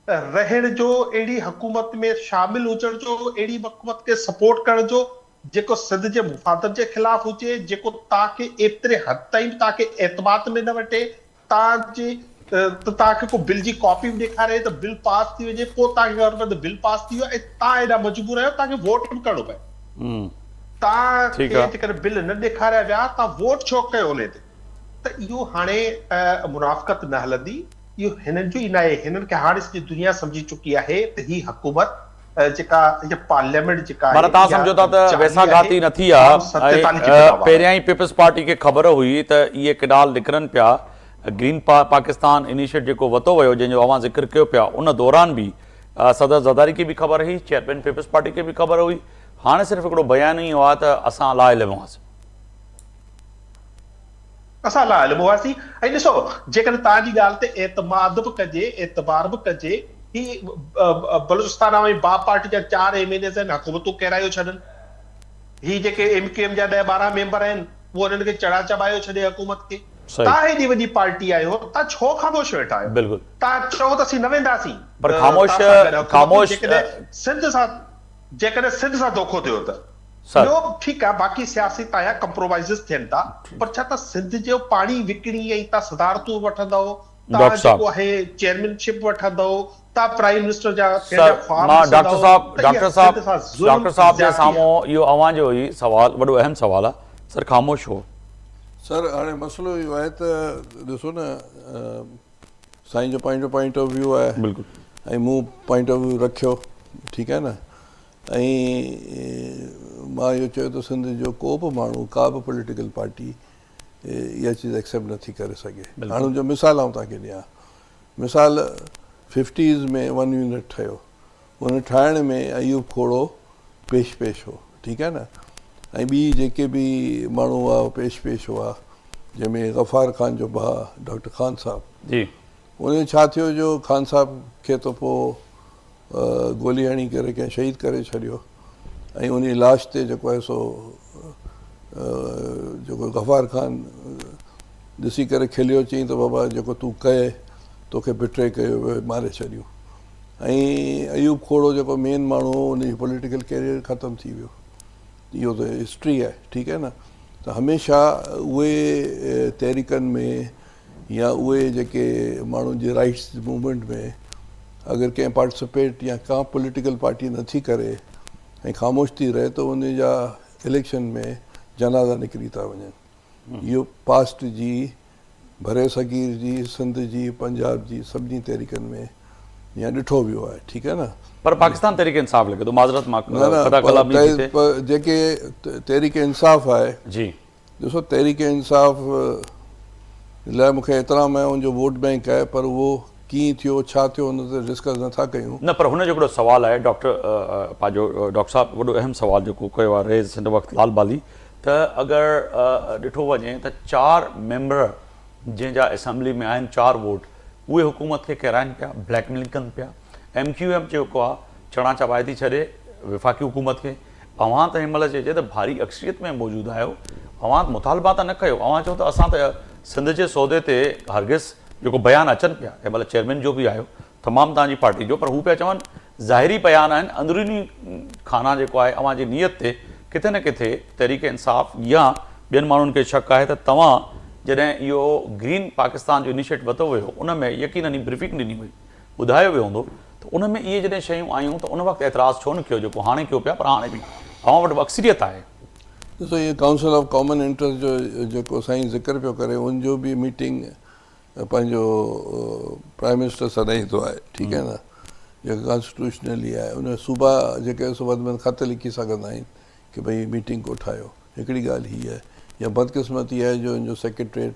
रहण जो, अहिड़ी हुकूमत में शामिल हुजण जो, अहिड़ी हुकूमत खे सपोर्ट करण जो जेको सिंध जे मुफ़ादत जे ख़िलाफ़ हुजे, जेको तव्हांखे एतिरे हद ताईं तव्हांखे एतमाद में न वठे, तव्हांखे को बिल जी कॉपी बि ॾेखारे त बिल पास थी वञे, पोइ तव्हांखे बिल पास थी वियो ऐं तव्हां एॾा मजबूर आहियो तव्हांखे वोट बि करणो पए। तव्हांखे जेकर बिल न ॾेखारिया विया तव्हां वोट छो कयो उन ते? त इहो हाणे मुनाफ़क़त न हलंदी। इहो हिननि जो ई न आहे। हिननि खे हाणे सॼी दुनिया सम्झी चुकी आहे त ही हुकूमत जेका पार्लियामेंट जेका माना तव्हां सम्झो था त वेसाघाती न थी आहे। पहिरियां ई पीपल्स पार्टी खे ख़बर हुई त इहे केॾाल निकिरनि पिया। ग्रीन पाकिस्तान इनिशिएटिव जेको वरितो वियो, जंहिंजो अवां ज़िक्र कयो पिया, उन दौरान बि सदर ज़रदारी खे बि ख़बर हुई, चेयरमैन पीपल्स पार्टी खे बि ख़बर हुई। हाणे सिर्फ़ु हिकिड़ो बयान ई हुआ त असां लाइल हुआसीं। असां लाइल हुआसीं। ऐं ॾिसो, जेकॾहिं तव्हांजी ॻाल्हि ते एतमाद बि कजे, एतबार बि कजे, ही बलूचिस्तान में बाप पार्टी जा 4 MNAs आहिनि, हुकूमतूं किरायो छॾनि। ही जेके MQM जा 10-12 मेंबर आहिनि, उहो हुननि खे चढ़ा चबायो छॾे हुकूमत खे। तव्हां हेॾी वॾी पार्टी आहियो, तव्हां छो ख़ामोश वेठा आहियो? बिल्कुलु तव्हां चओ त असीं न वेंदासीं, पर ख़ामोश जेकॾहिं सिंध सां धोखो थियो त सर ॿियो ठीकु आहे, बाक़ी सियासी तव्हां कंप्रोमाइज़िस थियनि था, पर छा त सिंध जो पाणी विकिणी ऐं तव्हां सदारतूं वठंदव, तव्हां डॉक्टर साहब जेको आहे चेयरमैनशिप वठंदव, तव्हां प्राइम मिनिस्टर जा थियण जा सर ख्वाब मां ॾिसंदव, डॉक्टर साहब त इहा सिंध सां ज़ुल्म डॉक्टर साहब जे ज़्यादती साम्हूं आहे। इहो अव्हां जो ई सवाल वॾो अहम सवाल आहे सर, ख़ामोश हो। सर हाणे मसइलो इहो आहे त ॾिसो न, साईं जो पंहिंजो पॉइंट ऑफ व्यू आहे बिल्कुलु ऐं मूं पॉइंट ऑफ व्यू रखियो, ठीकु आहे न। ऐं मां इहो चयो त सिंध जो को बि माण्हू, का बि पॉलिटिकल पार्टी इहा चीज़ एक्सेप्ट नथी करे सघे। हाणे जो मिसाल आउं तव्हांखे ॾियां, मिसाल 50s में 1 यूनिट ठहियो, हुन ठाहिण में अयूब खोड़ो पेश हो, ठीकु आहे न। ऐं ॿी जेके बि माण्हू हुआ पेश हुआ, जंहिंमें गफ़ार ख़ान जो भाउ डॉक्टर ख़ान साहब जी, उन छा थियो जो ख़ान साहब खे त पोइ गोली हणी करे कंहिं शहीद करे छॾियो, ऐं उन लाश ते जेको आहे सो जेको गफ़ार ख़ान ॾिसी करे खिलियो, चयईं त बाबा जेको तूं कए तोखे बिट्रे कयो वियो, मारे छॾियो। ऐं अयूब खोड़ो जेको मेन माण्हू हो, उनजी पॉलिटिकल कैरियर ख़तमु थी वियो। इहो त हिस्ट्री आहे, ठीकु आहे न। त हमेशह उहे तहरीकनि में या उहे जेके माण्हुनि जे राइट्स मूवमेंट में अगरि कंहिं पार्टिसिपेट या का पॉलिटिकल पार्टी नथी करे ऐं ख़ामोश थी रहे, त उन जा इलेक्शन में जनाज़ा निकिरी था वञनि। इहो पास्ट जी, भरे सगीर जी, सिंध जी, पंजाब जी, सभिनी तहरीकनि में या ॾिठो वियो आहे, ठीकु आहे न। पर पाकिस्तान तहरीक इंसाफ़ लॻे थो, माज़रत मां न जेके तहरीक इंसाफ़ आहे, जी ॾिसो तहरीक इंसाफ़ लाइ मूंखे एतिराम आहे, उनजो वोट बैंक आहे, पर उहो कीअं थियो, छा थियो, हुन ते डिस्कस नथा कयूं। न, पर हुन जो हिकिड़ो सुवालु आहे पंहिंजो डॉक्टर साहब, वॾो अहम सुवालु जेको कयो आहे रेज़ हिन वक़्तु लाल बाली, त अगरि ॾिठो वञे त 4 मेंबर जंहिंजा असेंबली में आहिनि, 4 वोट, उहे हुकूमत खे किराइनि पिया, ब्लैकमेल कनि पिया। MQM जेको आहे चणा चबाए थी छॾे विफ़ाक़ी हुकूमत खे। अव्हां त हिन महिल चइजे त भारी अक्सरियत में मौजूदु आहियो, अव्हां मुतालबा त न कयो, अव्हां चओ त असां त सिंध जे सौदे ते हरगिज़ जेको बयानु अचनि पिया, कंहिं महिल चेयरमैन जो बि आयो तमामु तव्हांजी पार्टी जो, पर हू पिया चवनि ज़ाहिरी बयान आहिनि, अंदरूनी खाना जेको आहे अव्हां जी नीयत ते किथे न किथे तहरीक इंसाफ़ या ॿियनि माण्हुनि खे शक आहे त तव्हां जॾहिं इहो ग्रीन पाकिस्तान जो इनिशिएटिव वरितो वियो, उन में यकीननी ब्रीफिंग ॾिनी हुई, ॿुधायो वियो हूंदो, त उन में इहे जॾहिं शयूं आयूं त उन वक़्तु एतिराज़ु छो न कयो जेको हाणे कयो पिया, पर हाणे बि अव्हां वटि अक्सरियत आहे। ॾिसो इहे काउंसिल ऑफ कॉमन इंट्रस्ट जो जेको साईं ज़िक्र पियो करे, उनजो बि मीटिंग पंहिंजो प्राइम मिनिस्टर सदाईं थो आहे, ठीकु आहे न, जेको कॉन्स्टिट्यूशनली आहे। उन सूबा जेके सो वधि में वधि ख़त लिखी सघंदा आहिनि की भई मीटिंग को ठाहियो। हिकिड़ी ॻाल्हि हीअ आहे, या बदकिस्मती आहे जो हिनजो सेक्रेटरेट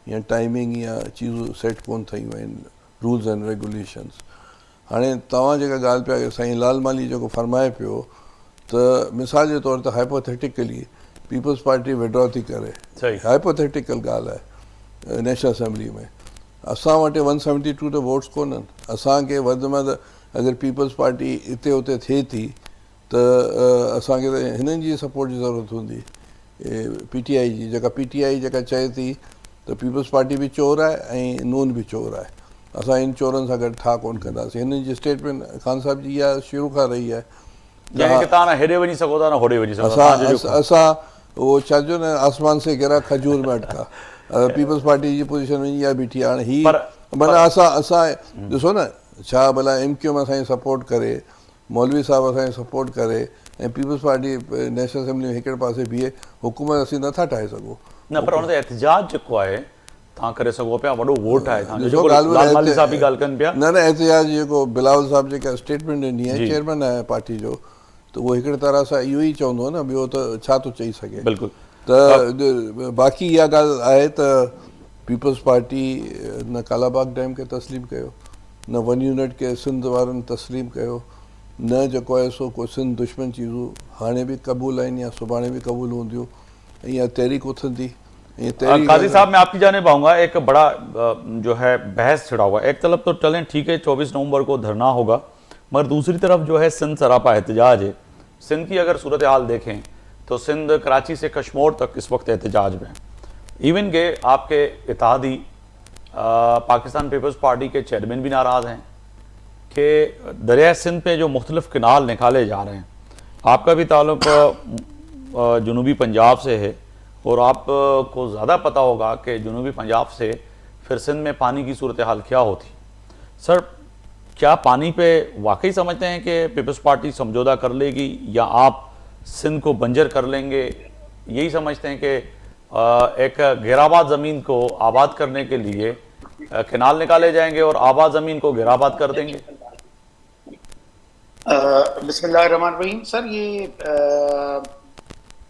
या टाइमिंग या चीज़ूं सेट कोन ठहियूं आहिनि, रूल्स एंड रेगुलेशन्स। हाणे तव्हां जेका ॻाल्हि पिया साईं लाल माली जेको फरमाए पियो, त मिसाल जे तौर ते हाइपोथेटिकली पीपल्स पार्टी विड्रॉ थी करे, हाइपोथेटिकल ॻाल्हि आहे नेशनल असेंबली में, असां वटि 172 त वोट्स कोन्हनि, असांखे वधि में वधि अगरि पीपल्स पार्टी हिते हुते थिए थी त असांखे त हिननि जी सपोर्ट जी ज़रूरत हूंदी, PTI जी। जेका PTI जेका चए थी त पीपल्स पार्टी बि चोर आहे ऐं नून बि चोर आहे, असां इन चोरनि सां गॾु ठा कोन कंदासीं। हिननि जी स्टेटमेंट ख़ान साहब जी इहा शुरू खां रही आहे, हेॾे वञी सघो था न होॾे वञी सघो था। असां उहो चइजो न, आसमान से गिरा खजूर में अटका, पीपल्स पार्टी जी पोजीशन में इहा बीठी आहे। हाणे ही माना असां ॾिसो न, छा भला MQM असांजी सपोर्ट करे, मौलवी साहब असांजी सपोर्ट करे, ऐं पीपल्स पार्टी नेशनल असेंबली में हिकिड़े पासे बीहे, हुकूमत असीं नथा ठाहे सघूं। न, पर हुन ते एहतिजाज जेको आहे तव्हां करे सघो पिया, वॾो वोट आहे। न न एहतिजाज जेको बिलावल साहब जेका स्टेटमेंट ॾिनी आहे, चेयरमैन आहे पार्टी जो, त उहो हिकिड़े तरह सां इहो ई चवंदो न, ॿियो त छा थो चई सघे। बिल्कुलु। त बाक़ी इहा ॻाल्हि आहे त पीपल्स पार्टी न कालाबाग डैम खे तस्लीम कयो, न 1 यूनिट खे सिंध वारनि तस्लीम कयो, न जेको आहे सो को सिंध दुश्मन चीज़ूं हाणे बि क़बूल आहिनि या सुभाणे बि क़बूल हूंदियूं, ऐं इहा तहरीक उथंदी। काजी साहब, मैं आपकी जानिब आऊँगा। एक बड़ा जो है बहस छिड़ा हुआ है, एक तरफ तो चलें ठीक है 24 नवंबर को धरना होगा, मगर दूसरी तरफ जो है सिंध सरापा एहतजाज है। सिंध की अगर सूरत हाल देखें तो सिंध कराची से कश्मीर तक इस वक्त एहतजाज में, इवन के आपके इत्तेहादी पाकिस्तान पीपल्स पार्टी के चेयरमैन भी नाराज़ हैं कि दरिया सिंध पे जो मुख्तलिफ किनाल निकाले जा रहे हैं। आपका भी ताल्लुक जनूबी पंजाब से है और आप को ज़्यादा पता होगा कि जनूबी पंजाब से फिर सिंध में पानी की सूरत हाल क्या होती। सर, क्या पानी पे वाकई समझते हैं कि पीपल्स पार्टी समझौता कर लेगी या आप सिंध को बंजर कर लेंगे? यही समझते हैं कि एक घेराबाद ज़मीन को आबाद करने के लिए कैनाल निकाले जाएंगे और आबाद ज़मीन को घेराबाद कर देंगे? बिस्मिल्लाहिर्रहमानिर्रहीम। सर, ये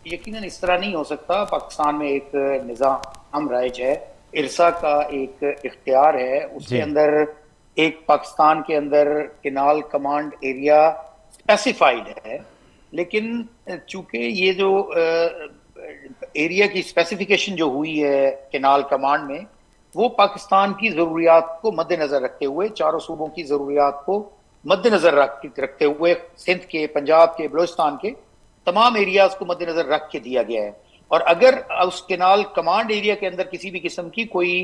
यकीनन इस तरह नहीं हो सकता। पाकिस्तान में एक निज़ाम राइज है, इरसा का एक इख्तियार है, उसके अंदर एक पाकिस्तान के अंदर कैनाल कमांड एरिया स्पेसिफाइड है, लेकिन चूंकि ये जो एरिया की स्पेसिफिकेशन जो हुई है कैनाल कमांड में, वो पाकिस्तान की ज़रूरियात को मद्देनज़र रखते हुए, चारों सूबों की ज़रूरियात को मद्देनज़र रखते हुए, सिंध के, पंजाब के, बलूचिस्तान के तमाम एरियाज को मद्देनज़र रख के दिया गया है। और अगर उस कैनाल कमांड एरिया के अंदर किसी भी किस्म की कोई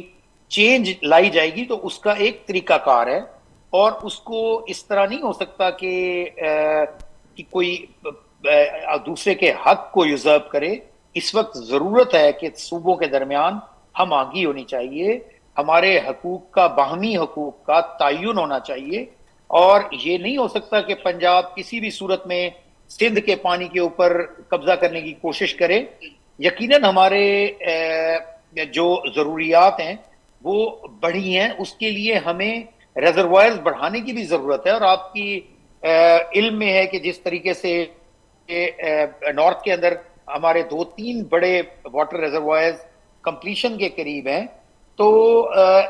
चेंज लाई जाएगी तो उसका एक तरीकाकार है, और उसको इस तरह नहीं हो सकता कि कोई दूसरे के हक को यूजर्व करे। इस वक्त जरूरत है कि सूबों के दरमियान हम आगी होनी चाहिए, हमारे हकूक का, बाहमी हकूक का तयन होना चाहिए, और ये नहीं हो सकता कि पंजाब किसी भी सूरत में सिंध के पानी के ऊपर कब्जा करने की कोशिश करे। यकीनन हमारे जो जरूरियात हैं वो बढ़ी हैं, उसके लिए हमें रिजर्वायर्स बढ़ाने की भी जरूरत है। और आपकी इल्म में है कि जिस तरीके से नॉर्थ के अंदर हमारे 2-3 बड़े वाटर रिजर्वायर्स कंप्लीशन के करीब हैं, तो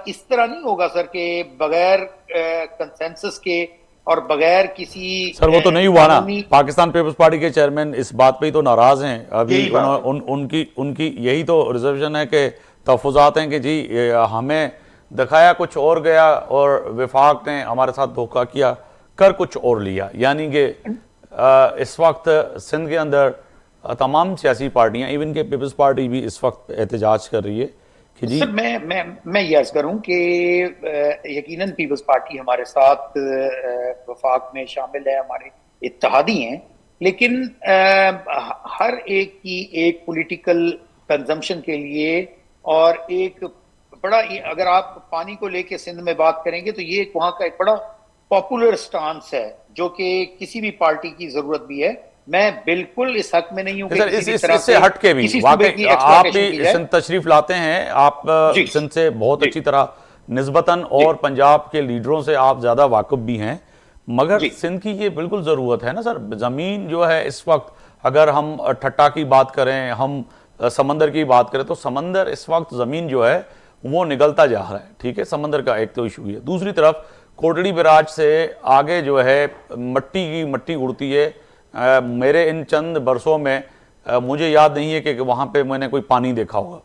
इस तरह नहीं होगा सर कि बगैर कंसेंसस के और बगैर किसी सर, वो तो नहीं हुआ ना। पाकिस्तान पीपल्स पार्टी के चेयरमैन इस बात पे ही तो नाराज हैं अभी। उनकी यही तो रिजर्वेशन है कि तहफ़्फ़ुज़ात हैं कि जी हमें दिखाया कुछ और गया और वफाक ने हमारे साथ धोखा किया, कर कुछ और लिया। यानी कि इस वक्त सिंध के अंदर तमाम सियासी पार्टियां, इवन के पीपल्स पार्टी भी इस वक्त एहतजाज कर रही है कि जी। सर, मैं ये अर्ज करूं कि यकीनन पीपल्स पार्टी हमारे साथ वफाक में शामिल है, हमारे इत्तेहादी हैं, लेकिन हर एक की एक पॉलिटिकल कंजम्पशन के लिए और एक बड़ा, अगर आप पानी को लेके सिंध में बात करेंगे तो ये वहां का एक बड़ा पॉपुलर स्टांस है जो कि किसी भी पार्टी की जरूरत भी है। मैं बिल्कुल इस हक में नहीं हूं कि इससे हट के भी वाकई आप भी सिंध तशरीफ लाते हैं, आप सिंध से बहुत अच्छी तरह निस्बतन और पंजाब के लीडरों से आप ज्यादा वाकिफ भी हैं, मगर सिंध की ये बिल्कुल जरूरत है ना सर। जमीन जो है इस वक्त, अगर हम ठट्टा की बात करें, हम समंदर की बात करें, तो समंदर इस वक्त जमीन जो है वो निकलता जा रहा है। ठीक है, समंदर का एक तो इशू है। दूसरी तरफ कोटड़ी बैराज से आगे जो है मट्टी उड़ती है। मेरे इन चंद बरसों में मुझे याद नहीं है कि वहाँ पे मैंने कोई पानी देखा होगा।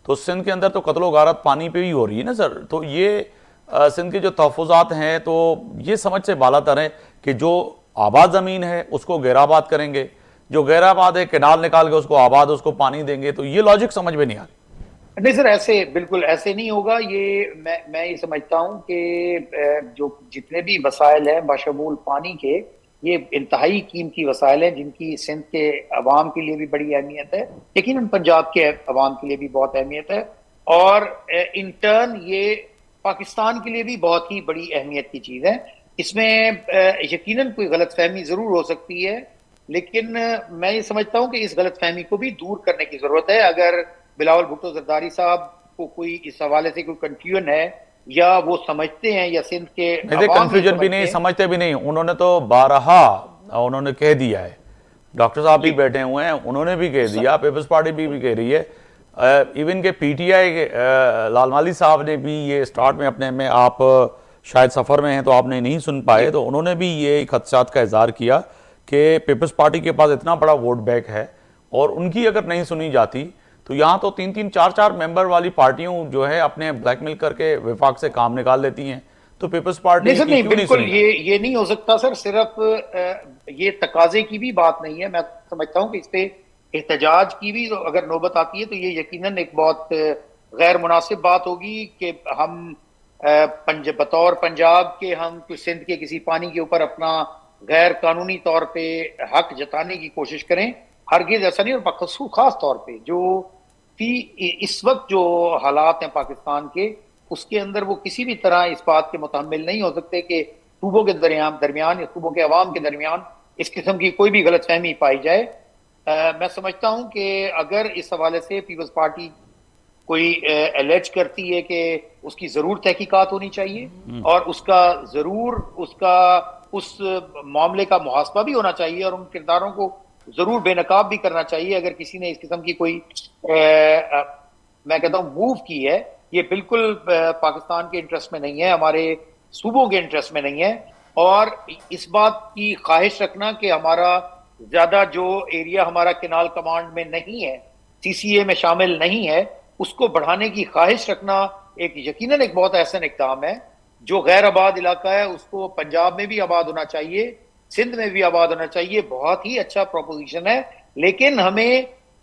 तो सिंध के अंदर तो कत्लो गारत पानी पे ही हो रही है ना सर। तो ये सिंध के जो तहफ़्फ़ुज़ात हैं, तो ये समझ से बालातर है कि जो आबाद ज़मीन है उसको गैराबाद करेंगे, जो गैराबाद है कैनाल निकाल के उसको आबाद, उसको पानी देंगे। तो ये लॉजिक समझ में नहीं आ रही। नहीं सर, ऐसे बिल्कुल ऐसे नहीं होगा। ये मैं ये समझता हूँ कि जो जितने भी वसाइल हैं बाशमूल पानी के, ये इंतहाई कीमती वसाइल हैं जिनकी सिंध के अवाम के लिए भी बड़ी अहमियत है, यकीनन पंजाब के अवाम के लिए भी बहुत अहमियत है, और इन टर्न ये पाकिस्तान के लिए भी बहुत ही बड़ी अहमियत की चीज़ है। इसमें यकीनन कोई गलतफहमी ज़रूर हो सकती है, लेकिन मैं ये समझता हूँ कि इस गलतफहमी को भी दूर करने की ज़रूरत है। अगर बिलावल भुट्टो जरदारी साहब को कोई इस हवाले से कोई कंफ्यूजन है, या वो समझते हैं, या सिंध के कंफ्यूजन भी नहीं, समझते भी नहीं, उन्होंने तो बारहा उन्होंने कह दिया है। डॉक्टर साहब भी बैठे हुए हैं, उन्होंने भी कह दिया, पीपल्स पार्टी भी कह रही है, इवन के पीटीआई के लालमाली साहब ने भी ये स्टार्ट में अपने में, आप शायद सफ़र में हैं तो आपने नहीं सुन पाए, तो उन्होंने भी ये खदशात का इजहार किया कि पीपल्स पार्टी के पास इतना बड़ा वोट बैंक है और उनकी अगर नहीं सुनी जाती तो यहाँ तो 3-3, 4-4 मेंबर वाली पार्टियों जो है अपने ब्लैकमेल करके विफाक से काम निकाल लेती हैं। तो पीपल्स पार्टी नहीं सर, नहीं, बिल्कुल ये नहीं हो सकता सर। सिर्फ ये तकाजे की भी बात नहीं है। मैं समझता हूँ कि इस पे एहतजाज की भी अगर नौबत आती है तो ये यकीनन एक बहुत गैर मुनासिब बात होगी कि हम बतौर पंजाब के हम सिंध के किसी पानी के ऊपर अपना गैर कानूनी तौर पे हक जताने की कोशिश करें। ہرگز ایسا نہیں. اور خاص طور پہ جو اس وقت جو حالات ہیں پاکستان کے، اس کے اندر وہ کسی بھی طرح اس بات کے متحمل نہیں ہو سکتے کہ صوبوں کے درمیان یا صوبوں کے عوام کے درمیان اس قسم کی کوئی بھی غلط فہمی پائی جائے. میں سمجھتا ہوں کہ اگر اس حوالے سے پیپلز پارٹی کوئی الیج کرتی ہے کہ اس کی ضرور تحقیقات ہونی چاہیے اور اس کا ضرور اس معاملے کا محاسبہ بھی ہونا چاہیے اور ان کرداروں کو ضرور بے نقاب بھی کرنا چاہیے. اگر کسی نے اس قسم کی کوئی میں کہتا ہوں موو کی ہے، یہ بالکل پاکستان کے انٹرسٹ میں نہیں ہے، ہمارے صوبوں کے انٹرسٹ میں نہیں ہے. اور اس بات کی خواہش رکھنا کہ ہمارا زیادہ جو ایریا ہمارا کینال کمانڈ میں نہیں ہے، سی سی اے میں شامل نہیں ہے، اس کو بڑھانے کی خواہش رکھنا یقیناً ایک بہت احسن اقدام ہے. جو غیر آباد علاقہ ہے اس کو پنجاب میں بھی آباد ہونا چاہیے، سندھ میں بھی آباد ہونا چاہیے. بہت ہی اچھا پروپوزیشن ہے، لیکن ہمیں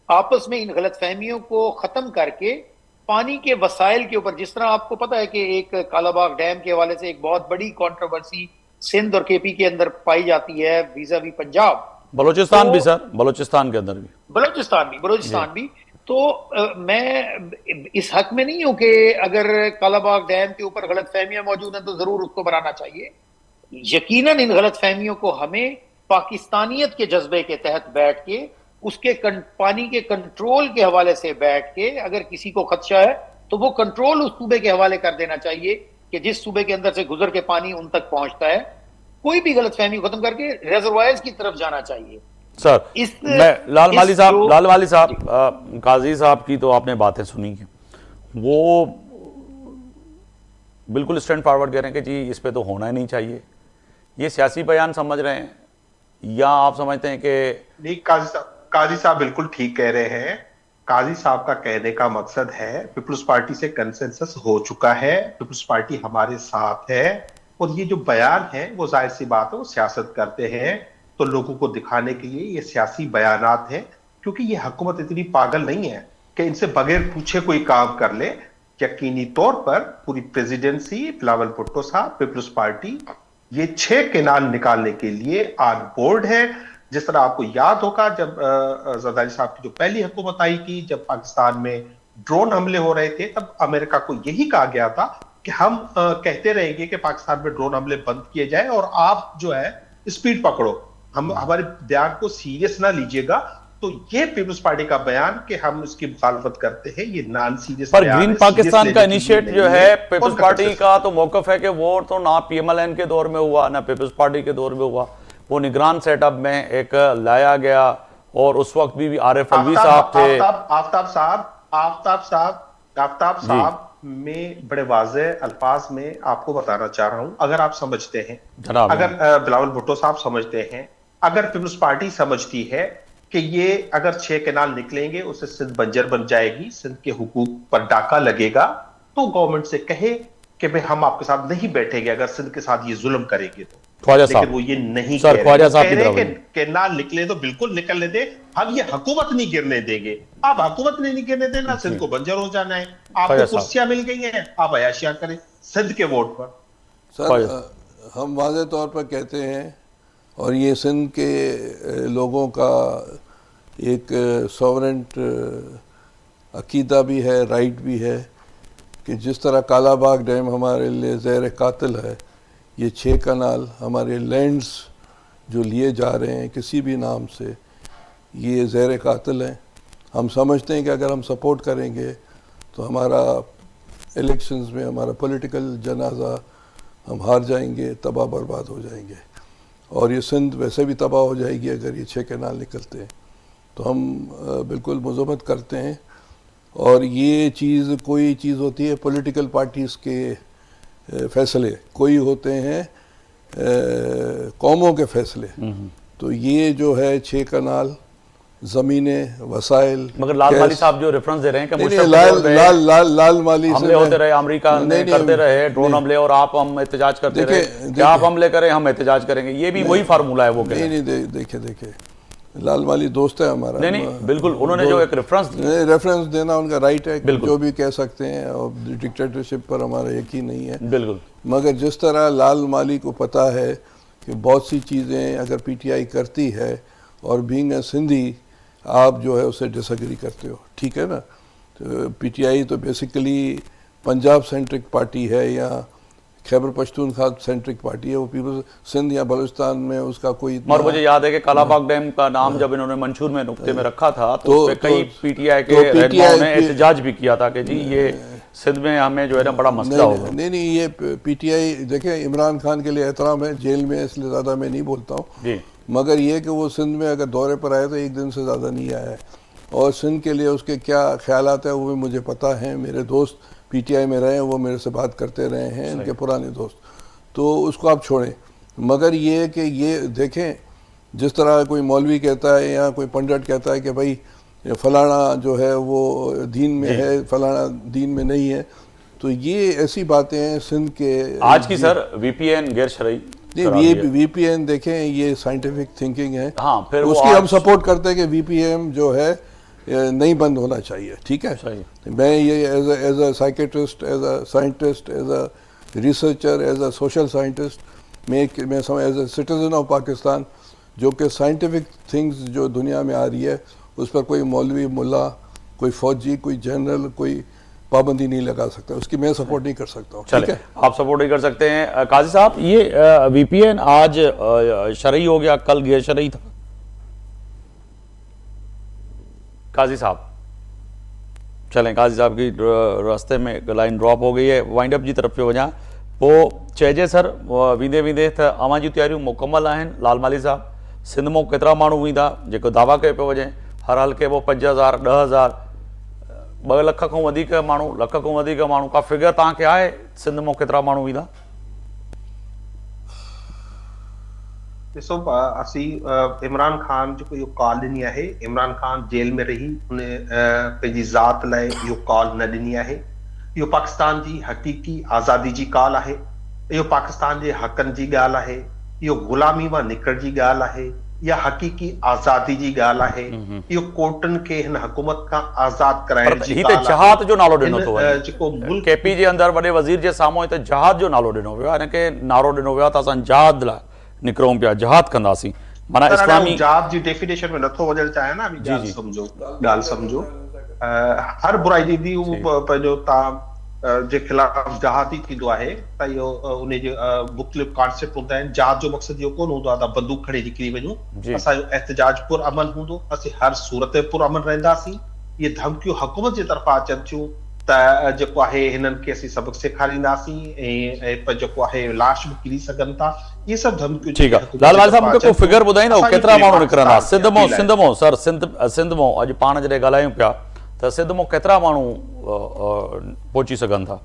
آپس میں ان غلط فہمیوں کو ختم کر کے پانی کے وسائل کے اوپر، جس طرح آپ کو پتا ہے کہ ایک کالا باغ ڈیم کے حوالے سے ایک بہت بڑی کنٹروورسی سندھ اور کے پی کے اندر پائی جاتی ہے ویزا وی پنجاب، بلوچستان بھی سر، بلوچستان کے اندر بھی، بلوچستان بھی. تو میں اس حق میں نہیں ہوں کہ اگر کالا باغ ڈیم کے اوپر غلط فہمیاں موجود ہیں تو ضرور اس کو بنانا چاہیے. یقیناً ان غلط فہمیوں کو ہمیں پاکستانیت کے جذبے کے تحت بیٹھ کے اس کے پانی کے کنٹرول کے حوالے سے بیٹھ کے اگر کسی کو خدشہ ہے تو وہ کنٹرول اس صوبے کے حوالے کر دینا چاہیے کہ جس صوبے کے اندر سے گزر کے پانی ان تک پہنچتا ہے. کوئی بھی غلط فہمی ختم کر کے ریزروائرز کی طرف جانا چاہیے. سر میں لال مالی صاحب قاضی صاحب کی تو آپ نے باتیں سنی ہیں، وہ بالکل اسٹینڈ فارورڈ کہہ رہے ہیں کہ جی اس پہ تو ہونا ہی نہیں چاہیے. یہ سیاسی بیان سمجھ رہے ہیں یا آپ سمجھتے ہیں کہ نہیں؟ قاضی صاحب بالکل ٹھیک کہہ رہے ہیں. قاضی صاحب کا کہنے کا مقصد ہے پیپلز پارٹی سے کنسنسس ہو چکا ہے، پیپلز پارٹی ہمارے ساتھ ہے، اور یہ جو بیان ہے وہ ظاہر سی بات ہے وہ سیاست کرتے ہیں تو لوگوں کو دکھانے کے لیے یہ سیاسی بیانات ہیں. کیونکہ یہ حکومت اتنی پاگل نہیں ہے کہ ان سے بغیر پوچھے کوئی کام کر لے. یقینی طور پر پوری پریزیڈنسی، بلاول بھٹو صاحب، پیپلز پارٹی یہ 6 کینال نکالنے کے لیے آن بورڈ ہے. جس طرح آپ کو یاد ہوگا جب زرداری صاحب کی جو پہلی حکومت آئی تھی، جب پاکستان میں ڈرون حملے ہو رہے تھے، تب امریکہ کو یہی کہا گیا تھا کہ ہم کہتے رہیں گے کہ پاکستان میں ڈرون حملے بند کیے جائیں اور آپ جو ہے اسپیڈ پکڑو، ہمارے بیان کو سیریس نہ لیجئے گا. تو یہ پیپلز پارٹی کا بیان کہ ہم اس کی مخالفت کرتے ہیں، یہ نان سیریس پر گرین پاکستان کا انیشیٹ جو ہے پیپلز پارٹی کا تو موقف ہے کہ وہ تو نہ پی ایم ایل این کے دور میں ہوا نہ پیپلز پارٹی کے دور میں ہوا، وہ نگران سیٹ اپ میں ایک لایا گیا اور اس وقت بھی عارف الوی صاحب تھے. آفتاب صاحب میں بڑے واضح الفاظ میں آپ کو بتانا چاہ رہا ہوں، اگر آپ سمجھتے ہیں، اگر بلاول بھٹو صاحب سمجھتے ہیں، اگر پیپلز پارٹی سمجھتی ہے کہ یہ اگر 6 کینال نکلیں گے اس سے سندھ بنجر بن جائے گی، سندھ کے حقوق پر ڈاکہ لگے گا، تو گورنمنٹ سے کہے کہ ہم آپ کے ساتھ نہیں بیٹھیں گے اگر سندھ کے ساتھ یہ ظلم کریں گے تو. لیکن وہ یہ نہیں کہہ رہے کہ کینال نکلے تو بالکل نکلنے دیں، ہم یہ حکومت نہیں گرنے دیں گے. آپ حکومت نہیں گرنے دیں، نہ سندھ کو بنجر ہو جانا ہے. آپ کو کرسیاں مل گئی ہیں، آپ عیاشیاں کریں سندھ کے ووٹ پر. سر ہم واضح طور پر کہتے ہیں، اور یہ سندھ کے لوگوں کا ایک سوورنٹ عقیدہ بھی ہے، رائٹ بھی ہے، کہ جس طرح کالا باغ ڈیم ہمارے لیے زیر قاتل ہے، یہ 6 کنال ہمارے لینڈز جو لیے جا رہے ہیں کسی بھی نام سے، یہ زیر قاتل ہیں. ہم سمجھتے ہیں کہ اگر ہم سپورٹ کریں گے تو ہمارا الیکشنز میں ہمارا پولیٹیکل جنازہ ہم ہار جائیں گے، تباہ برباد ہو جائیں گے، اور یہ سندھ ویسے بھی تباہ ہو جائے گی اگر یہ 6 کینال نکلتے ہیں. تو ہم بالکل مذمت کرتے ہیں. اور یہ چیز کوئی چیز ہوتی ہے پولیٹیکل پارٹیز کے فیصلے، کوئی ہوتے ہیں قوموں کے فیصلے. تو یہ جو ہے 6 کنال زمینیں، وسائل، مگر لال مالی صاحب جو ریفرنس دے رہے ہیں کہ لال مالی حملے ہوتے رہے، امریکہ نے کرتے رہے ڈرون حملے، اور آپ ہم احتجاج کرتے رہے کہ آپ حملے کریں ہم احتجاج کریں گے، یہ بھی وہی فارمولہ ہے وہ کہہ رہے ہیں. نہیں دیکھیں لال مالی دوست ہے ہمارا. نہیں بالکل، انہوں نے جو ایک ریفرنس دینا ان کا رائٹ ہے، جو بھی کہہ سکتے ہیں، اور ڈکٹیٹرشپ پر ہمارا یقین نہیں ہے. بالکل. مگر جس طرح لال مالی کو پتہ ہے کہ بہت سی چیزیں اگر پی ٹی آئی کرتی ہے، اور بینگ اے سندھی आप जो है उससे डिसएग्री करते हो, ठीक है ना। तो पीटीआई तो बेसिकली पंजाब सेंट्रिक पार्टी है या खैबर पख्तूनख्वा सेंट्रिक पार्टी है, वो पीपल्स सिंध या बलूचिस्तान में उसका कोई और मुझे याद है कि कालाबाग डैम का नाम जब इन्होंने मंशूर में नुक्ते में रखा था तो उस पे कई पीटीआई के रहनुमाओं ने एहतजाज भी किया था कि जी ये सिंध में हमें जो है ना बड़ा मसला होगा। नहीं, ये पीटीआई देखें, इमरान खान के लिए एहतराम है, जेल में इसलिए ज़्यादा मैं नहीं बोलता हूँ जी, मगर ये कि वो सिंध में अगर दौरे पर आए तो एक दिन से ज़्यादा नहीं आया है, और सिंध के लिए उसके क्या ख्यालात है वो भी मुझे पता है। मेरे दोस्त पीटीआई में रहे हैं, वो मेरे से बात करते रहे हैं, इनके पुराने दोस्त, तो उसको आप छोड़ें। मगर ये कि ये देखें, जिस तरह कोई मौलवी कहता है या कोई पंडित कहता है कि भाई फलाना जो है वो दीन में है, फलाना दीन में नहीं है, तो ये ऐसी बातें हैं सिंध के आज की सर वीपीएन गैर शरई नहीं, वीपीएन देखें ये साइंटिफिक थिंकिंग है, हाँ, फिर उसकी हम सपोर्ट करते हैं कि वीपीएन जो है नहीं बंद होना चाहिए, ठीक है। मैं ये as a psychiatrist, as a scientist, as a researcher, as a social scientist, मैं समझ as a citizen of Pakistan, जो कि साइंटिफिक थिंग्स जो दुनिया में आ रही है उस पर कोई मौलवी, मुल्ला, कोई फौजी, कोई जनरल, कोई पाबंदी नहीं लगा सकता, उसकी मैं सपोर्ट नहीं कर सकता हूँ, ठीक है। आप सपोर्ट नहीं कर सकते हैं। काजी साहब, ये वीपीएन आज शरई हो गया, कल गैर शरई था। काजी साहब चलें, काजी साहब की रास्ते में लाइन ड्रॉप हो गई है, वाइंड अप जी तरफ पे वञा पोइ चइजे सर वेंदे वेंदे त अवां जूं तयारियूं मुकमल आहिनि। लाल माली साहब, सिंध मां केतिरा माण्हू वेंदा जेको दावा कयो पियो वञे, हर हल्के में 5000, 10,000, 2 लख खां वधीक माण्हू, लख खां वधीक माण्हू, का फिगर तव्हांखे आहे सिंध मां केतिरा माण्हू वेंदा? ॾिसो, असीं इमरान ख़ान जेको इहो कॉल ॾिनी आहे, इमरान ख़ान जेल में रही उन पंहिंजी ज़ात लाइ इहो कॉल न ॾिनी आहे। इहो पाकिस्तान जी हक़ीक़ी आज़ादी जी कॉल आहे, इहो पाकिस्तान जे हक़नि जी ॻाल्हि आहे, इहो ग़ुलामी मां निकिरण जी ॻाल्हि आहे, इहा हक़ीक़ी आज़ादी जी ॻाल्हि आहे, इहो कोर्टनि खे हिन हुकूमत खां आज़ाद कराइण जी ॻाल्हि आहे। जहाद जो नालो ॾिनो थो वञे, जेको मुल्क केपी जे अंदरि वॾे वज़ीर जे साम्हूं त जहाद जो नालो ॾिनो वियो आहे, हिनखे नारो ॾिनो वियो आहे त असां जहाद लाइ निकिरूं पिया, जहाद कंदासीं। माना इस्लामी जहाद जी डेफिनेशन में नथो वञणु चाहियां न, ॻाल्हि सम्झो, हर बुराई जी पंहिंजो तव्हां जे ख़िलाफ़ जहाद ई थींदो आहे त इहो उनजे मुख़्तलिफ़ कॉन्सेप्ट हूंदा आहिनि। जहाद जो मक़सदु इहो कोन हूंदो आहे त बंदूक खणी निकिरी वञूं, असांजो एहतजाज पुरअमन हूंदो, असीं हर सूरत में पुरअमन रहंदासीं। इहे धमकियूं हुकूमत जे तरफ़ां अचनि थियूं त जेको आहे हिननि खे असीं सबक़ सेखारींदासीं ऐं जेको आहे लाश बि किरी सघनि था, इहे सभु धमकियूं। ठीकु आहे, लालवाल साहब मूंखे को फिगर ॿुधाईंदो केतिरा माण्हू निकिरंदा सिंध मां? सर सिंध मां अॼु पाण जॾहिं ॻाल्हायूं पिया त सिंध मां केतिरा माण्हू पहुची सघनि था?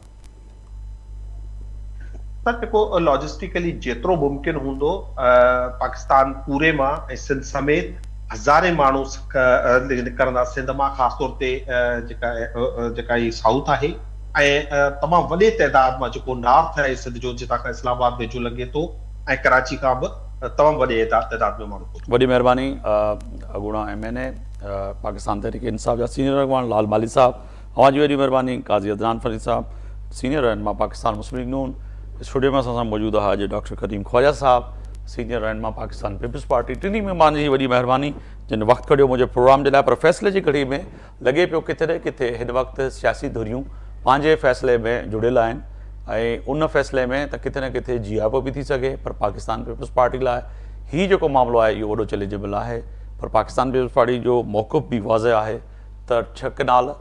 सर जेको लॉजिस्टिकली जेतिरो मुमकिन हूंदो, पाकिस्तान पूरे मां ऐं सिंध समेत हज़ारे माण्हू निकिरंदा सिंध मां, ख़ासि तौर ते जेका ई साउथ आहे, ऐं तमामु वॾे तइदाद मां जेको नॉर्थ आहे सिंध जो, जितां खां इस्लामाबाद वेझो लॻे थो, ऐं कराची खां बि तमामु वॾे तइदाद में माण्हू। वॾी महिरबानी अॻूणा MNA पाकिस्तान तहरीक इंसाफ़ जा सीनियर अॻवान लाल माली साहब, अवां जी वॾी महिरबानी। काज़ी अदनान फरीद साहब, सीनियर रहनुमा पाकिस्तान मुस्लिम लीग नून। स्टूडियो में असां सां मौजूदु आहे अॼु डॉक्टर करीम ख्वाजा साहब, सीनियर रहनुमा पाकिस्तान पीपल्स पार्टी। टिनी महिमान जी वॾी महिरबानी जिन वक़्तु कढियो मुंहिंजे प्रोग्राम जे लाइ। पर फ़ैसिले जी घड़ी में लॻे पियो किथे न किथे हिन वक़्तु सियासी धुरियूं पंहिंजे फ़ैसिले में जुड़ियल आहिनि, ऐं उन फ़ैसिले में त किथे न किथे जियाबो बि थी सघे। पर पाकिस्तान पीपल्स पार्टी लाइ हीउ जेको मामिलो आहे इहो वॾो चैलेंजेबल आहे। पर पाकिस्तान पीपल्स पार्टी जो मौक़िफ़ बि वाज़ह आहे त 6 कनाल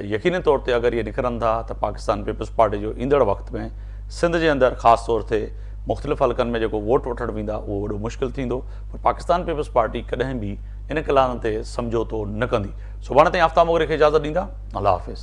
यकीनी तौर ते अगरि इहे निकिरनि था त पाकिस्तान पीपल्स पार्टी जो ईंदड़ वक़्त में सिंध जे अंदरि ख़ासि तौर ते मुख़्तलिफ़ हल्कनि में जेको वोट वठणु वेंदा उहो वॾो मुश्किल थींदो। पर पाकिस्तान पीपल्स पार्टी कॾहिं बि इन कलान ते समझोतो न कंदी। सुभाणे ताईं आफ्ताब मोगरे खे इजाज़त ॾींदा। अल्लाह हाफ़िज़।